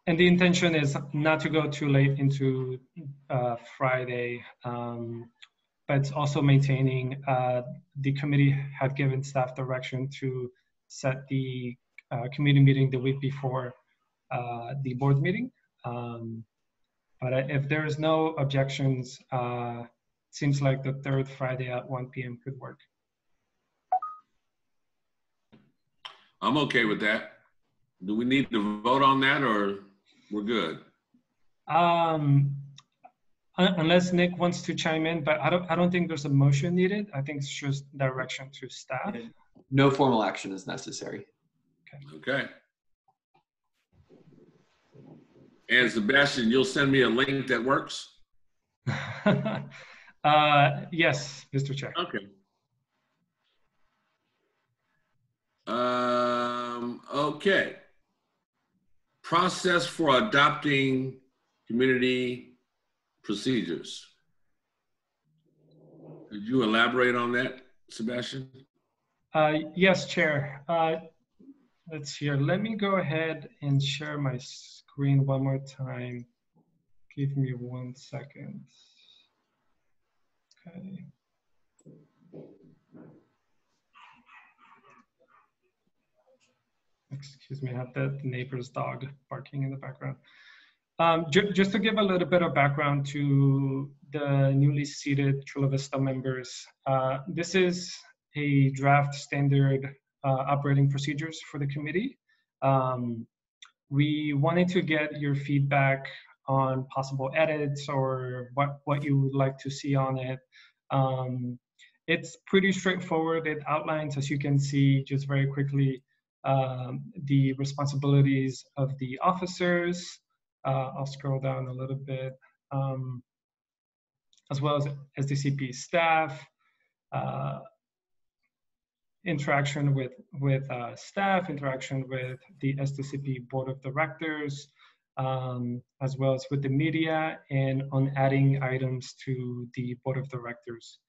the intention is not to go too late into Friday, but it's also maintaining, the committee had given staff direction to set the committee meeting the week before the board meeting. But if there is no objections, seems like the third Friday at 1 p.m. could work. I'm okay with that. Do we need to vote on that, or we're good? Unless Nick wants to chime in, but I don't think there's a motion needed. I think it's just direction to staff. No formal action is necessary. Okay. And Sebastian, you'll send me a link that works? Yes, Mr. Chair. Okay. Okay. Process for adopting community procedures. Could you elaborate on that, Sebastian? Yes, Chair. Let's see here. Let me go ahead and share my screen one more time. Give me 1 second. Okay. Excuse me, I have the neighbor's dog barking in the background. Just to give a little bit of background to the newly seated Chula Vista members, this is a draft standard operating procedures for the committee. we wanted to get your feedback on possible edits or what you would like to see on it. It's pretty straightforward. It outlines, as you can see, just very quickly, the responsibilities of the officers. I'll scroll down a little bit, as well as Sdcp staff, interaction with staff, interaction with the Sdcp board of directors, as well as with the media, and on adding items to the board of directors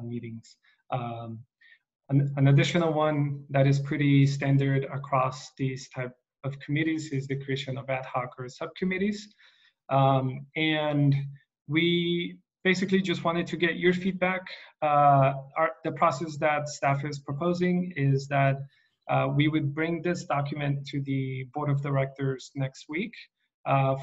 meetings. An additional one that is pretty standard across these type of committees is the creation of ad hoc or subcommittees. And we basically just wanted to get your feedback. The process that staff is proposing is that we would bring this document to the board of directors next week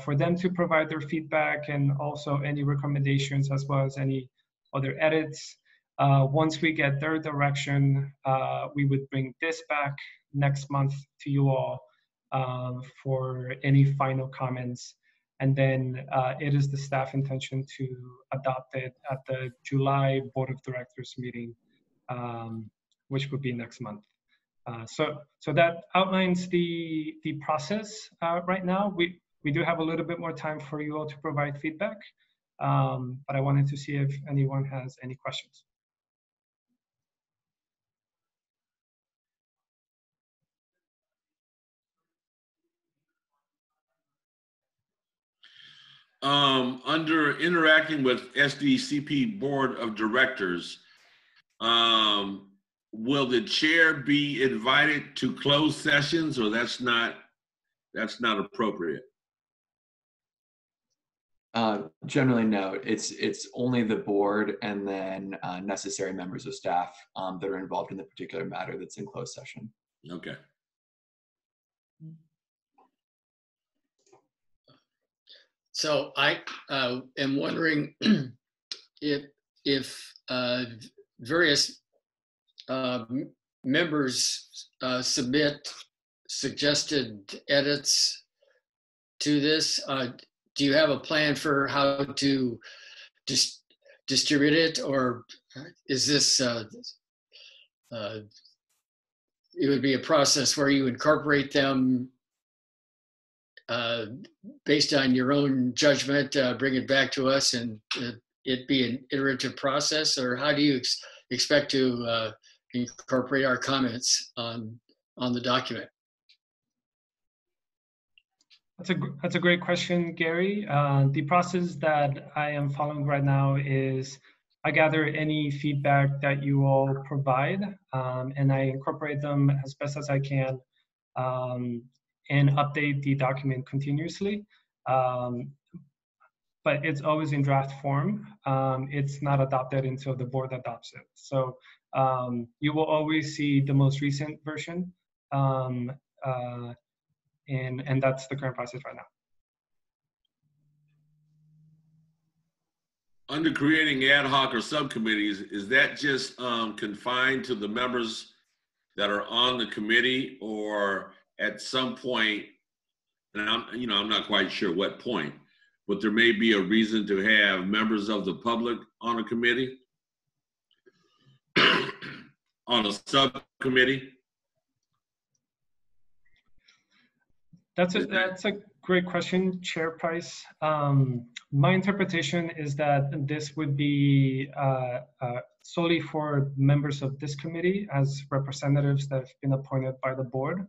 for them to provide their feedback and also any recommendations as well as any other edits. Once we get their direction, we would bring this back next month to you all for any final comments. And then it is the staff intention to adopt it at the July Board of Directors meeting, which would be next month. So that outlines the process right now. We do have a little bit more time for you all to provide feedback, but I wanted to see if anyone has any questions. Under interacting with Sdcp Board of Directors, will the chair be invited to closed sessions, or that's not appropriate? Generally, no. It's only the board and then necessary members of staff that are involved in the particular matter that's in closed session. Okay. So I am wondering if various members submit suggested edits to this. Do you have a plan for how to distribute it, or is this it would be a process where you incorporate them based on your own judgment, bring it back to us, and it be an iterative process, or how do you expect to incorporate our comments on the document? That's a great question, Gary. The process that I am following right now is I gather any feedback that you all provide, and I incorporate them as best as I can, and update the document continuously. But it's always in draft form. It's not adopted until the board adopts it. So you will always see the most recent version, and that's the current process right now. Under creating ad hoc or subcommittees, is that just confined to the members that are on the committee, or at some point, and I'm not quite sure what point, but there may be a reason to have members of the public on a committee, on a subcommittee? That's a great question, Chair Price. My interpretation is that this would be solely for members of this committee as representatives that have been appointed by the board.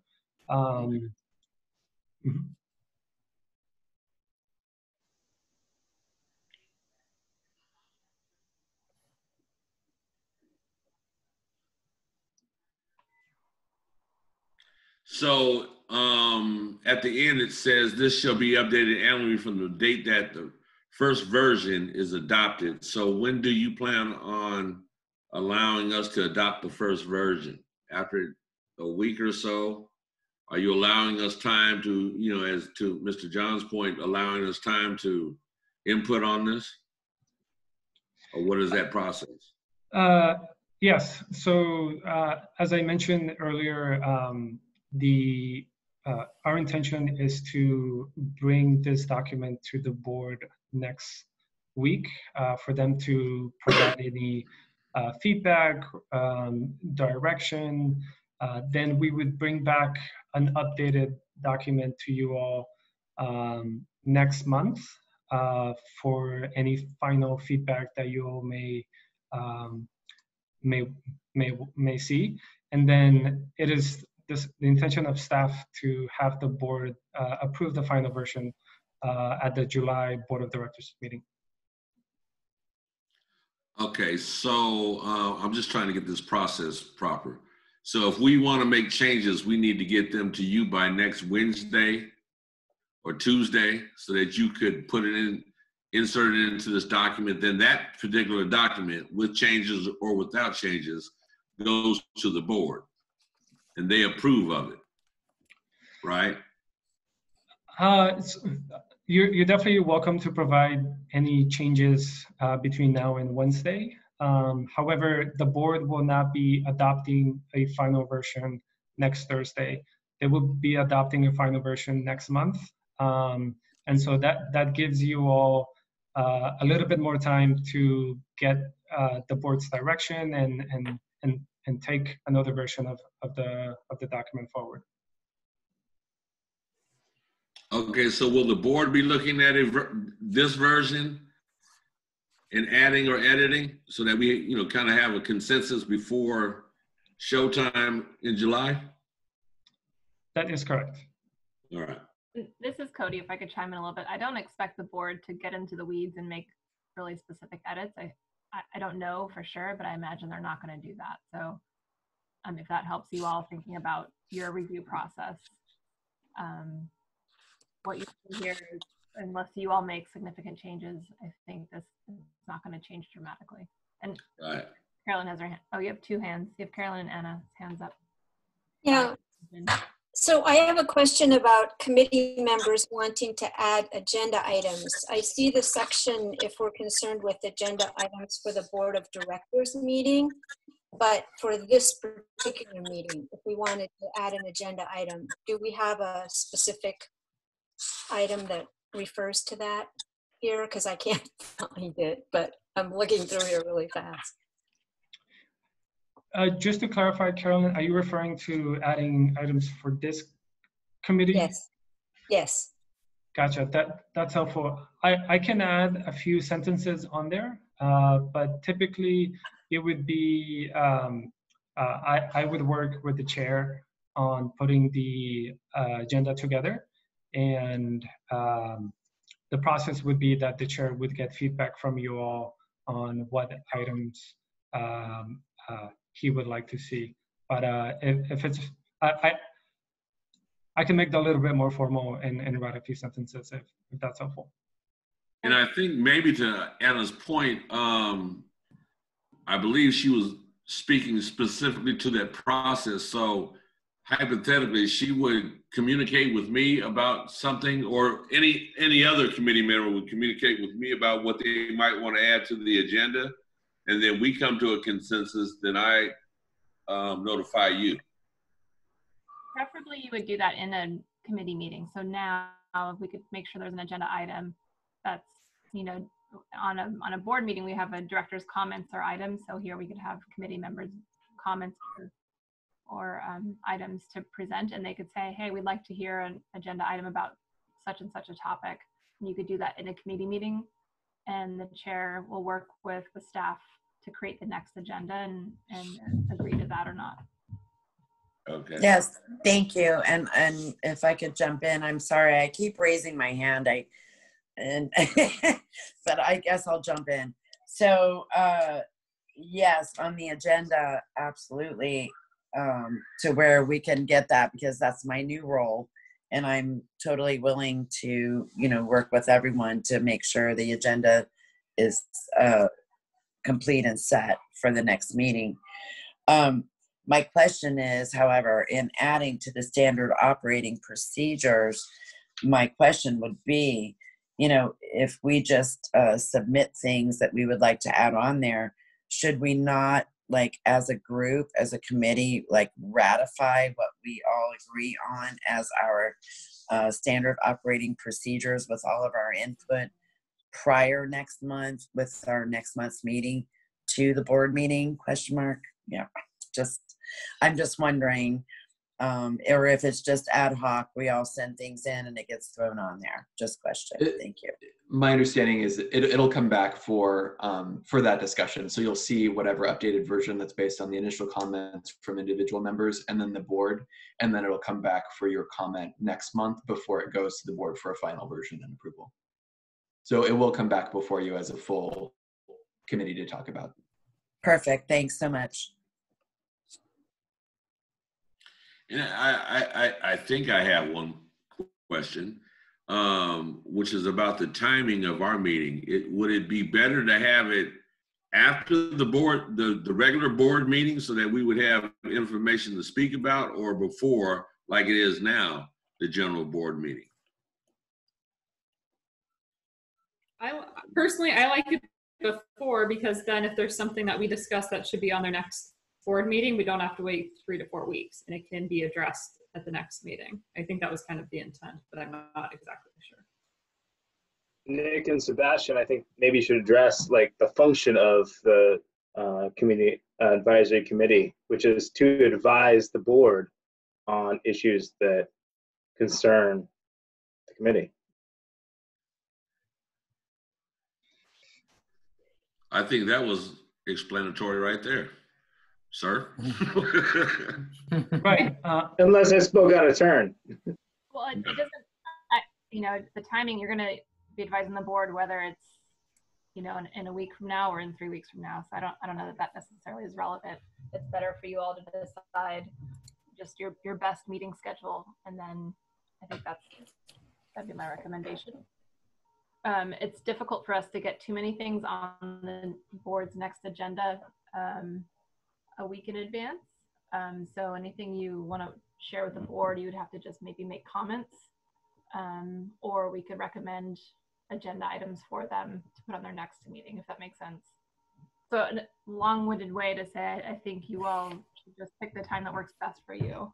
So at the end, it says this shall be updated annually from the date that the first version is adopted. So when do you plan on allowing us to adopt the first version? After a week or so? Are you allowing us time to, as to Mr. John's point, allowing us time to input on this? Or what is that process? Yes. So as I mentioned earlier, the our intention is to bring this document to the board next week for them to provide any feedback, direction. Then we would bring back an updated document to you all next month for any final feedback that you all may see. And then it is the intention of staff to have the board approve the final version at the July Board of Directors meeting. Okay, so I'm just trying to get this process proper. So if we want to make changes, we need to get them to you by next Wednesday or Tuesday so that you could put it in, insert it into this document. Then that particular document with changes or without changes goes to the board and they approve of it, right? You're definitely welcome to provide any changes between now and Wednesday. However, the board will not be adopting a final version next Thursday. They will be adopting a final version next month. And so that gives you all a little bit more time to get the board's direction and take another version of the document forward. Okay, so will the board be looking at this version and adding or editing so that we, kind of have a consensus before showtime in July? That is correct. All right. This is Cody, if I could chime in a little bit. I don't expect the board to get into the weeds and make really specific edits. I don't know for sure, but I imagine they're not going to do that. So if that helps you all thinking about your review process, what you see here is, unless you all make significant changes, I think this is not going to change dramatically. And right. Carolyn has her hand. Oh, you have two hands. You have Carolyn and Anna's hands up. Yeah. So I have a question about committee members wanting to add agenda items. I see the section if we're concerned with agenda items for the Board of Directors meeting, but for this particular meeting, if we wanted to add an agenda item, do we have a specific item that refers to that here? Because I can't find it, but I'm looking through here really fast. Just to clarify, Carolyn, are you referring to adding items for this committee? Yes. Yes. Gotcha. That's helpful. I can add a few sentences on there, but typically it would be I would work with the chair on putting the agenda together, and the process would be that the chair would get feedback from you all on what items he would like to see. But if it's, I can make that a little bit more formal and write a few sentences if that's helpful. And I think maybe to Anna's point, I believe she was speaking specifically to that process. So hypothetically, she would communicate with me about something, or any other committee member would communicate with me about what they might want to add to the agenda. And then we come to a consensus, then I notify you. Preferably you would do that in a committee meeting. So now if we could make sure there's an agenda item that's, on a board meeting, we have a director's comments or items. So here we could have committee members' comments or items to present, and they could say, hey, we'd like to hear an agenda item about such and such a topic. And you could do that in a committee meeting, and the chair will work with the staff to create the next agenda and agree to that or not. Okay. Yes, thank you. And if I could jump in, I'm sorry, I keep raising my hand. But I guess I'll jump in. So yes, on the agenda, absolutely, to where we can get that, because that's my new role. And I'm totally willing to, work with everyone to make sure the agenda is complete and set for the next meeting. My question is, however, in adding to the standard operating procedures, my question would be, if we just submit things that we would like to add on there, should we not, like, as a group, as a committee, like, ratify what we all agree on as our standard operating procedures with all of our input prior next month with our next month's meeting to the board meeting, question mark? Yeah, I'm just wondering, or if it's just ad hoc, we all send things in and it gets thrown on there. Just question. Thank you. My understanding is it'll come back for that discussion. So you'll see whatever updated version that's based on the initial comments from individual members and then the board, and then it'll come back for your comment next month before it goes to the board for a final version and approval. So it will come back before you as a full committee to talk about. Perfect. Thanks so much. Yeah, I think I have one question, which is about the timing of our meeting. Would it be better to have it after the board, the regular board meeting, so that we would have information to speak about, or before, like it is now, the general board meeting? Personally, I like it before, because then if there's something that we discuss that should be on their next board meeting, we don't have to wait 3 to 4 weeks, and it can be addressed at the next meeting. I think that was kind of the intent, but I'm not exactly sure. Nick and Sebastian, I think maybe you should address like the function of the community advisory committee, which is to advise the board on issues that concern the committee. I think that was explanatory right there, sir. Right. Unless I spoke out of turn. Well, it doesn't, you know, the timing, you're going to be advising the board whether it's, you know, in a week from now or in 3 weeks from now. So I don't know that that necessarily is relevant. It's better for you all to decide just your best meeting schedule. And then I think that'd be my recommendation. It's difficult for us to get too many things on the board's next agenda a week in advance. So anything you want to share with the board, you would have to just maybe make comments, or we could recommend agenda items for them to put on their next meeting, if that makes sense. So a long-winded way to say, I think you all should just pick the time that works best for you.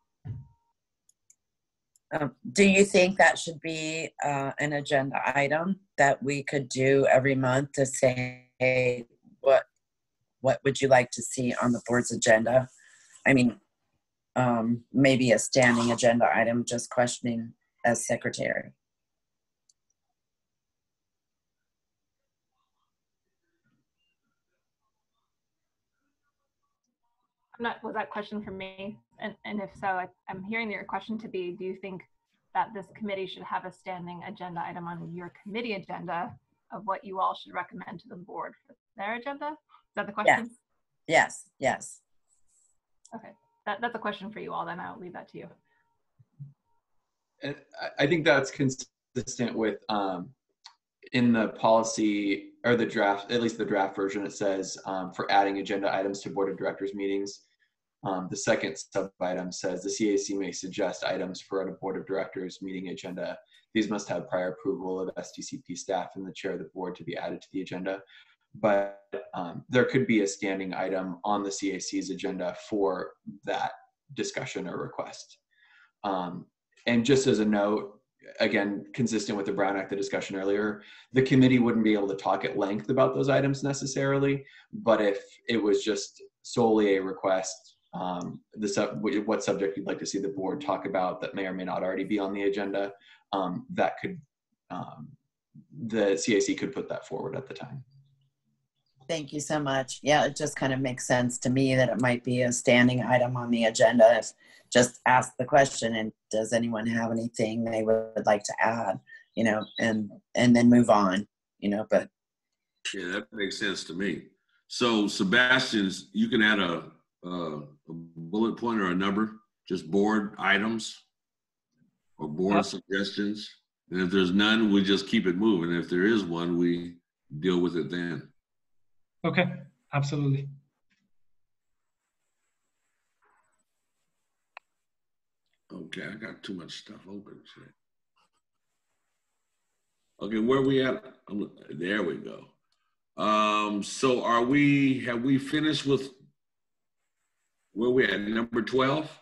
Do you think that should be an agenda item that we could do every month to say, hey, what would you like to see on the board's agenda? I mean, maybe a standing agenda item, just questioning as secretary. Was that question for me? And if so, I'm hearing your question to be, do you think that this committee should have a standing agenda item on your committee agenda of what you all should recommend to the board for their agenda? Is that the question? Yes. Yes. Okay, that's a question for you all, then I'll leave that to you. And I think that's consistent with in the policy or the draft, at least the draft version, it says for adding agenda items to board of directors meetings. The second sub item says the CAC may suggest items for a board of directors meeting agenda. These must have prior approval of Sdcp staff and the chair of the board to be added to the agenda. But there could be a standing item on the CAC's agenda for that discussion or request. And just as a note, again, consistent with the Brown Act, the discussion earlier, the committee wouldn't be able to talk at length about those items necessarily, but if it was just solely a request, what subject you'd like to see the board talk about that may or may not already be on the agenda, that could, the CAC could put that forward at the time. Thank you so much. Yeah, it just kind of makes sense to me that it might be a standing item on the agenda. If just ask the question, and does anyone have anything they would like to add, you know, and then move on, you know, but. Yeah, that makes sense to me. So Sebastian, you can add a bullet point or a number, just board items or board suggestions. And if there's none, we just keep it moving. If there is one, we deal with it then. Okay, absolutely. Okay, I got too much stuff open. Okay, where are we at? There we go. So have we finished with where we at, number 12?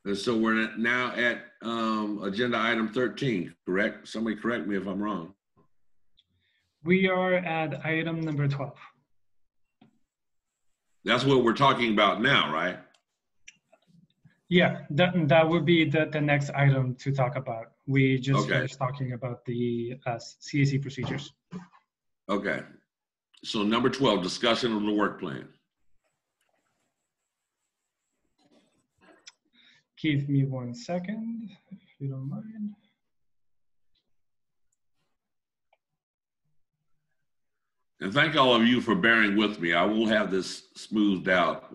And so we're now at agenda item 13, correct? Somebody correct me if I'm wrong. We are at item number 12. That's what we're talking about now, right? Yeah, that would be the next item to talk about. We just finished talking about the CAC procedures. Okay. So number 12, discussion of the work plan. Give me 1 second, if you don't mind. And thank all of you for bearing with me. I will have this smoothed out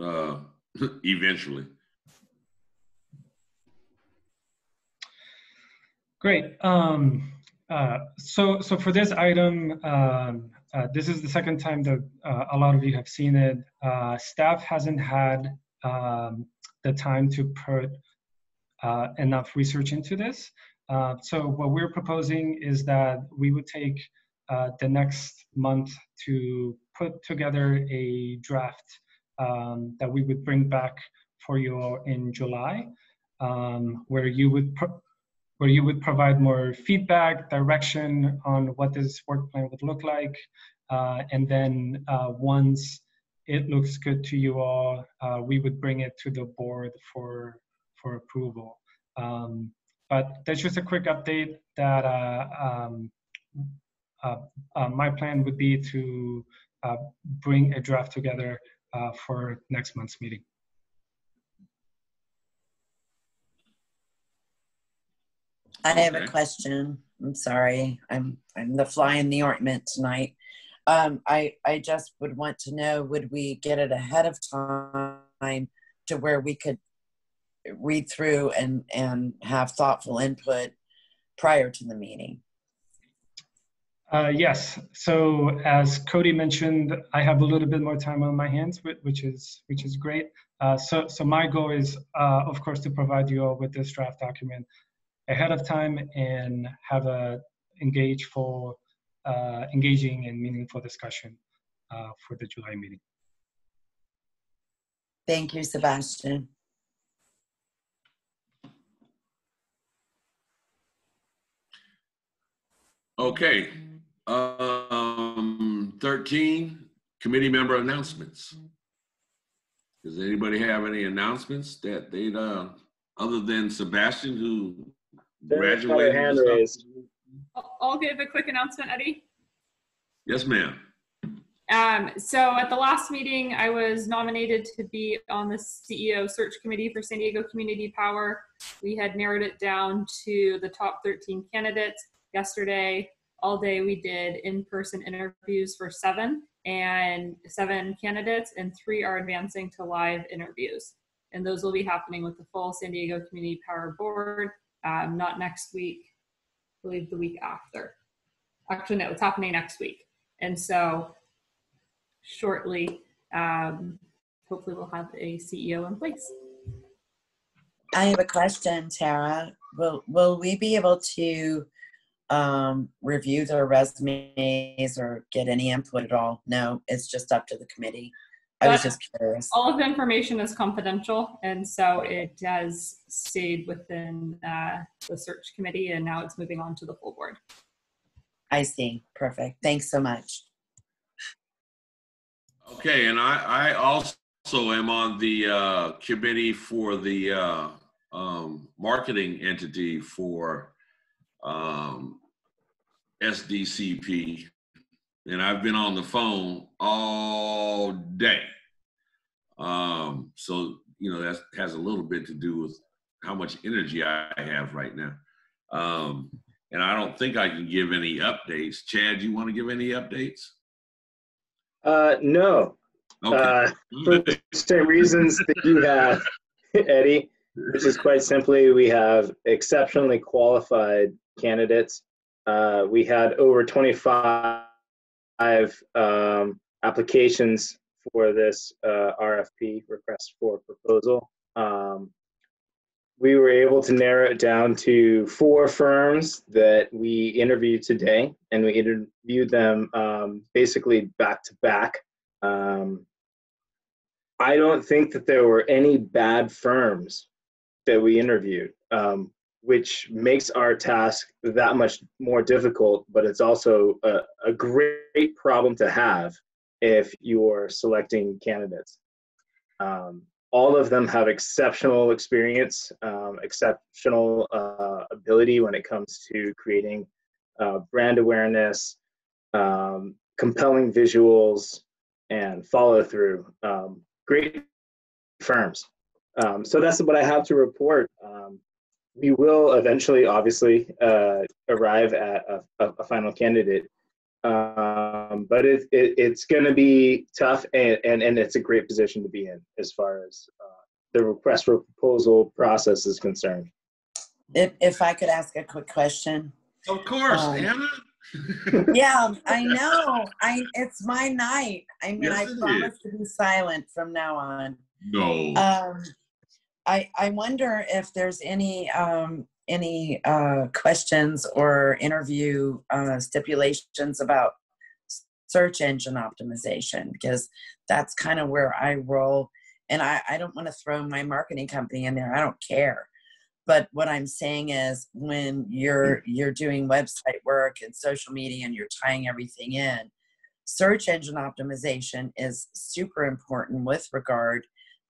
eventually. Great. So for this item, this is the second time that a lot of you have seen it. Staff hasn't had the time to put enough research into this. So what we're proposing is that we would take the next month to put together a draft that we would bring back for you in July, where you would provide more feedback, direction on what this work plan would look like. And then once it looks good to you all, we would bring it to the board for approval. But that's just a quick update that my plan would be to bring a draft together for next month's meeting. I have a question. I'm sorry. I'm the fly in the ointment tonight. I just would want to know, would we get it ahead of time to where we could read through and have thoughtful input prior to the meeting? Yes. So as Cody mentioned, I have a little bit more time on my hands, which is great. So my goal is, of course, to provide you all with this draft document ahead of time and have a engaging and meaningful discussion for the July meeting. Thank you, Sebastian. Okay. 13, committee member announcements. Does anybody have any announcements that they'd, other than Sebastian, who graduated? Hand raised. I'll give a quick announcement, Eddie. Yes, ma'am. So at the last meeting, I was nominated to be on the CEO search committee for San Diego Community Power. We had narrowed it down to the top 13 candidates. Yesterday, all day, we did in-person interviews for 7 candidates, and 3 are advancing to live interviews. And those will be happening with the full San Diego Community Power Board, not next week, I believe the week after. Actually, no, it's happening next week. And so shortly, hopefully we'll have a CEO in place. I have a question, Tara. Will we be able to review their resumes or get any input at all? No, it's just up to the committee. I was just curious. All of the information is confidential, and so it has stayed within the search committee, and now it's moving on to the full board. I see. Perfect. Thanks so much. Okay, and I also am on the committee for the marketing entity for Sdcp, and I've been on the phone all day. So, you know, that has a little bit to do with how much energy I have right now. And I don't think I can give any updates. Chad, you want to give any updates? No. Okay. For the same reasons that you have, Eddie, which is quite simply, we have exceptionally qualified candidates. We had over 25 applications for this RFP, request for proposal. We were able to narrow it down to 4 firms that we interviewed today, and we interviewed them basically back to back. I don't think that there were any bad firms that we interviewed, which makes our task that much more difficult, but it's also a great problem to have if you're selecting candidates. All of them have exceptional experience, exceptional ability when it comes to creating brand awareness, compelling visuals, and follow through. Great firms. So that's what I have to report. We will eventually, obviously, arrive at a final candidate, but it's going to be tough, and it's a great position to be in as far as the request for proposal process is concerned. If I could ask a quick question. Of course, Anna. Yeah, I know. It's my night. I mean, Yes, I promise to be silent from now on. No. I wonder if there's any questions or interview stipulations about search engine optimization, because that's kind of where I roll. And I don't want to throw my marketing company in there. I don't care. But what I'm saying is, when you're doing website work and social media and you're tying everything in, search engine optimization is super important with regard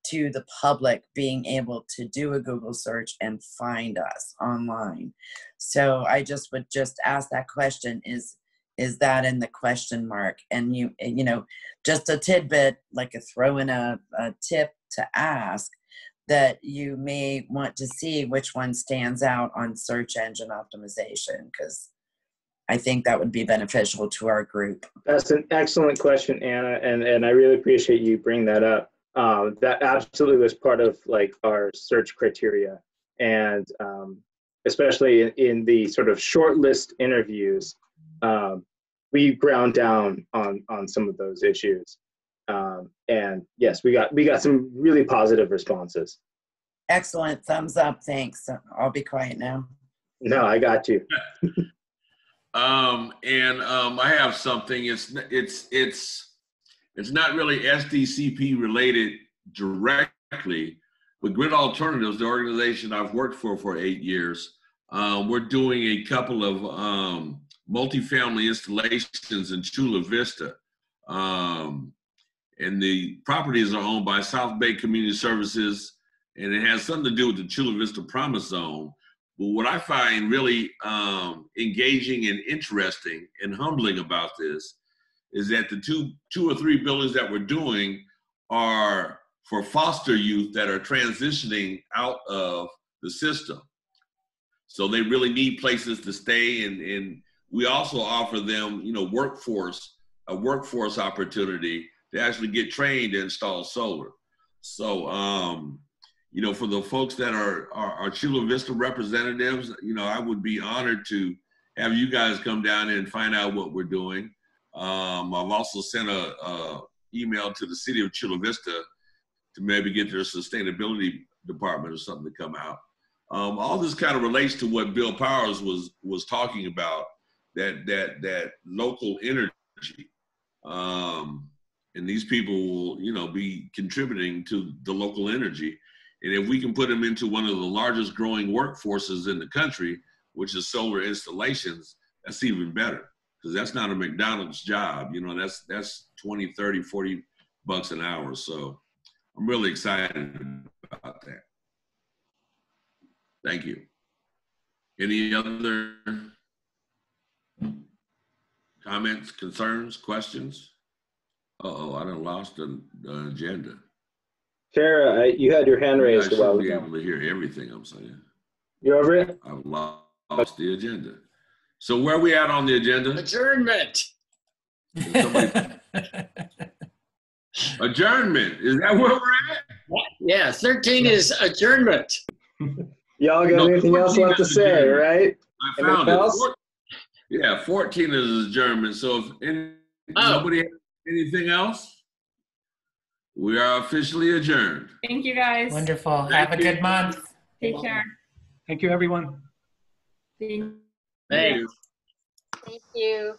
to the public being able to do a Google search and find us online. So I just would ask that question, is that in the question mark? And you know, just a tidbit, like throw in a tip to ask, that you may want to see which one stands out on search engine optimization, because I think that would be beneficial to our group. That's an excellent question, Anna, and I really appreciate you bringing that up. That absolutely was part of like our search criteria, and especially in the sort of short list interviews, we ground down on some of those issues. And yes, we got some really positive responses. Excellent. Thumbs up. Thanks. I'll be quiet now. No, I got you. I have something. It's not really Sdcp related directly, but Grid Alternatives, the organization I've worked for 8 years, we're doing a couple of multifamily installations in Chula, Vista. And the properties are owned by South Bay Community Services, and it has something to do with the Chula Vista Promise Zone. But what I find really engaging and interesting and humbling about this is that the two or three buildings that we're doing are for foster youth that are transitioning out of the system. So they really need places to stay, and we also offer them, you know, a workforce opportunity to actually get trained to install solar. So, you know, for the folks that are Chula Vista representatives, you know, I would be honored to have you guys come down and find out what we're doing. I've also sent a email to the city of Chula Vista to maybe get their sustainability department or something to come out. All this kind of relates to what Bill Powers was talking about, that local energy. And these people will, you know, be contributing to the local energy. And if we can put them into one of the largest growing workforces in the country, which is solar installations, that's even better, because that's not a McDonald's job. You know, that's 20, 30, 40 bucks an hour. So I'm really excited about that. Thank you. Any other comments, concerns, questions? Uh-oh, I done lost the agenda. Tara, you had your hand raised a while ago. I should be able to hear everything I'm saying. You over it? I've lost the agenda. So where are we at on the agenda? Adjournment. Adjournment. Is that where we're at? Yeah, 13 is adjournment. Y'all got anything else left to say, right? I found it. Yeah, 14 is adjournment. So if nobody has anything else, we are officially adjourned. Thank you, guys. Wonderful. Have a good month. Take care. Thank you, everyone. Thank you. Thank you.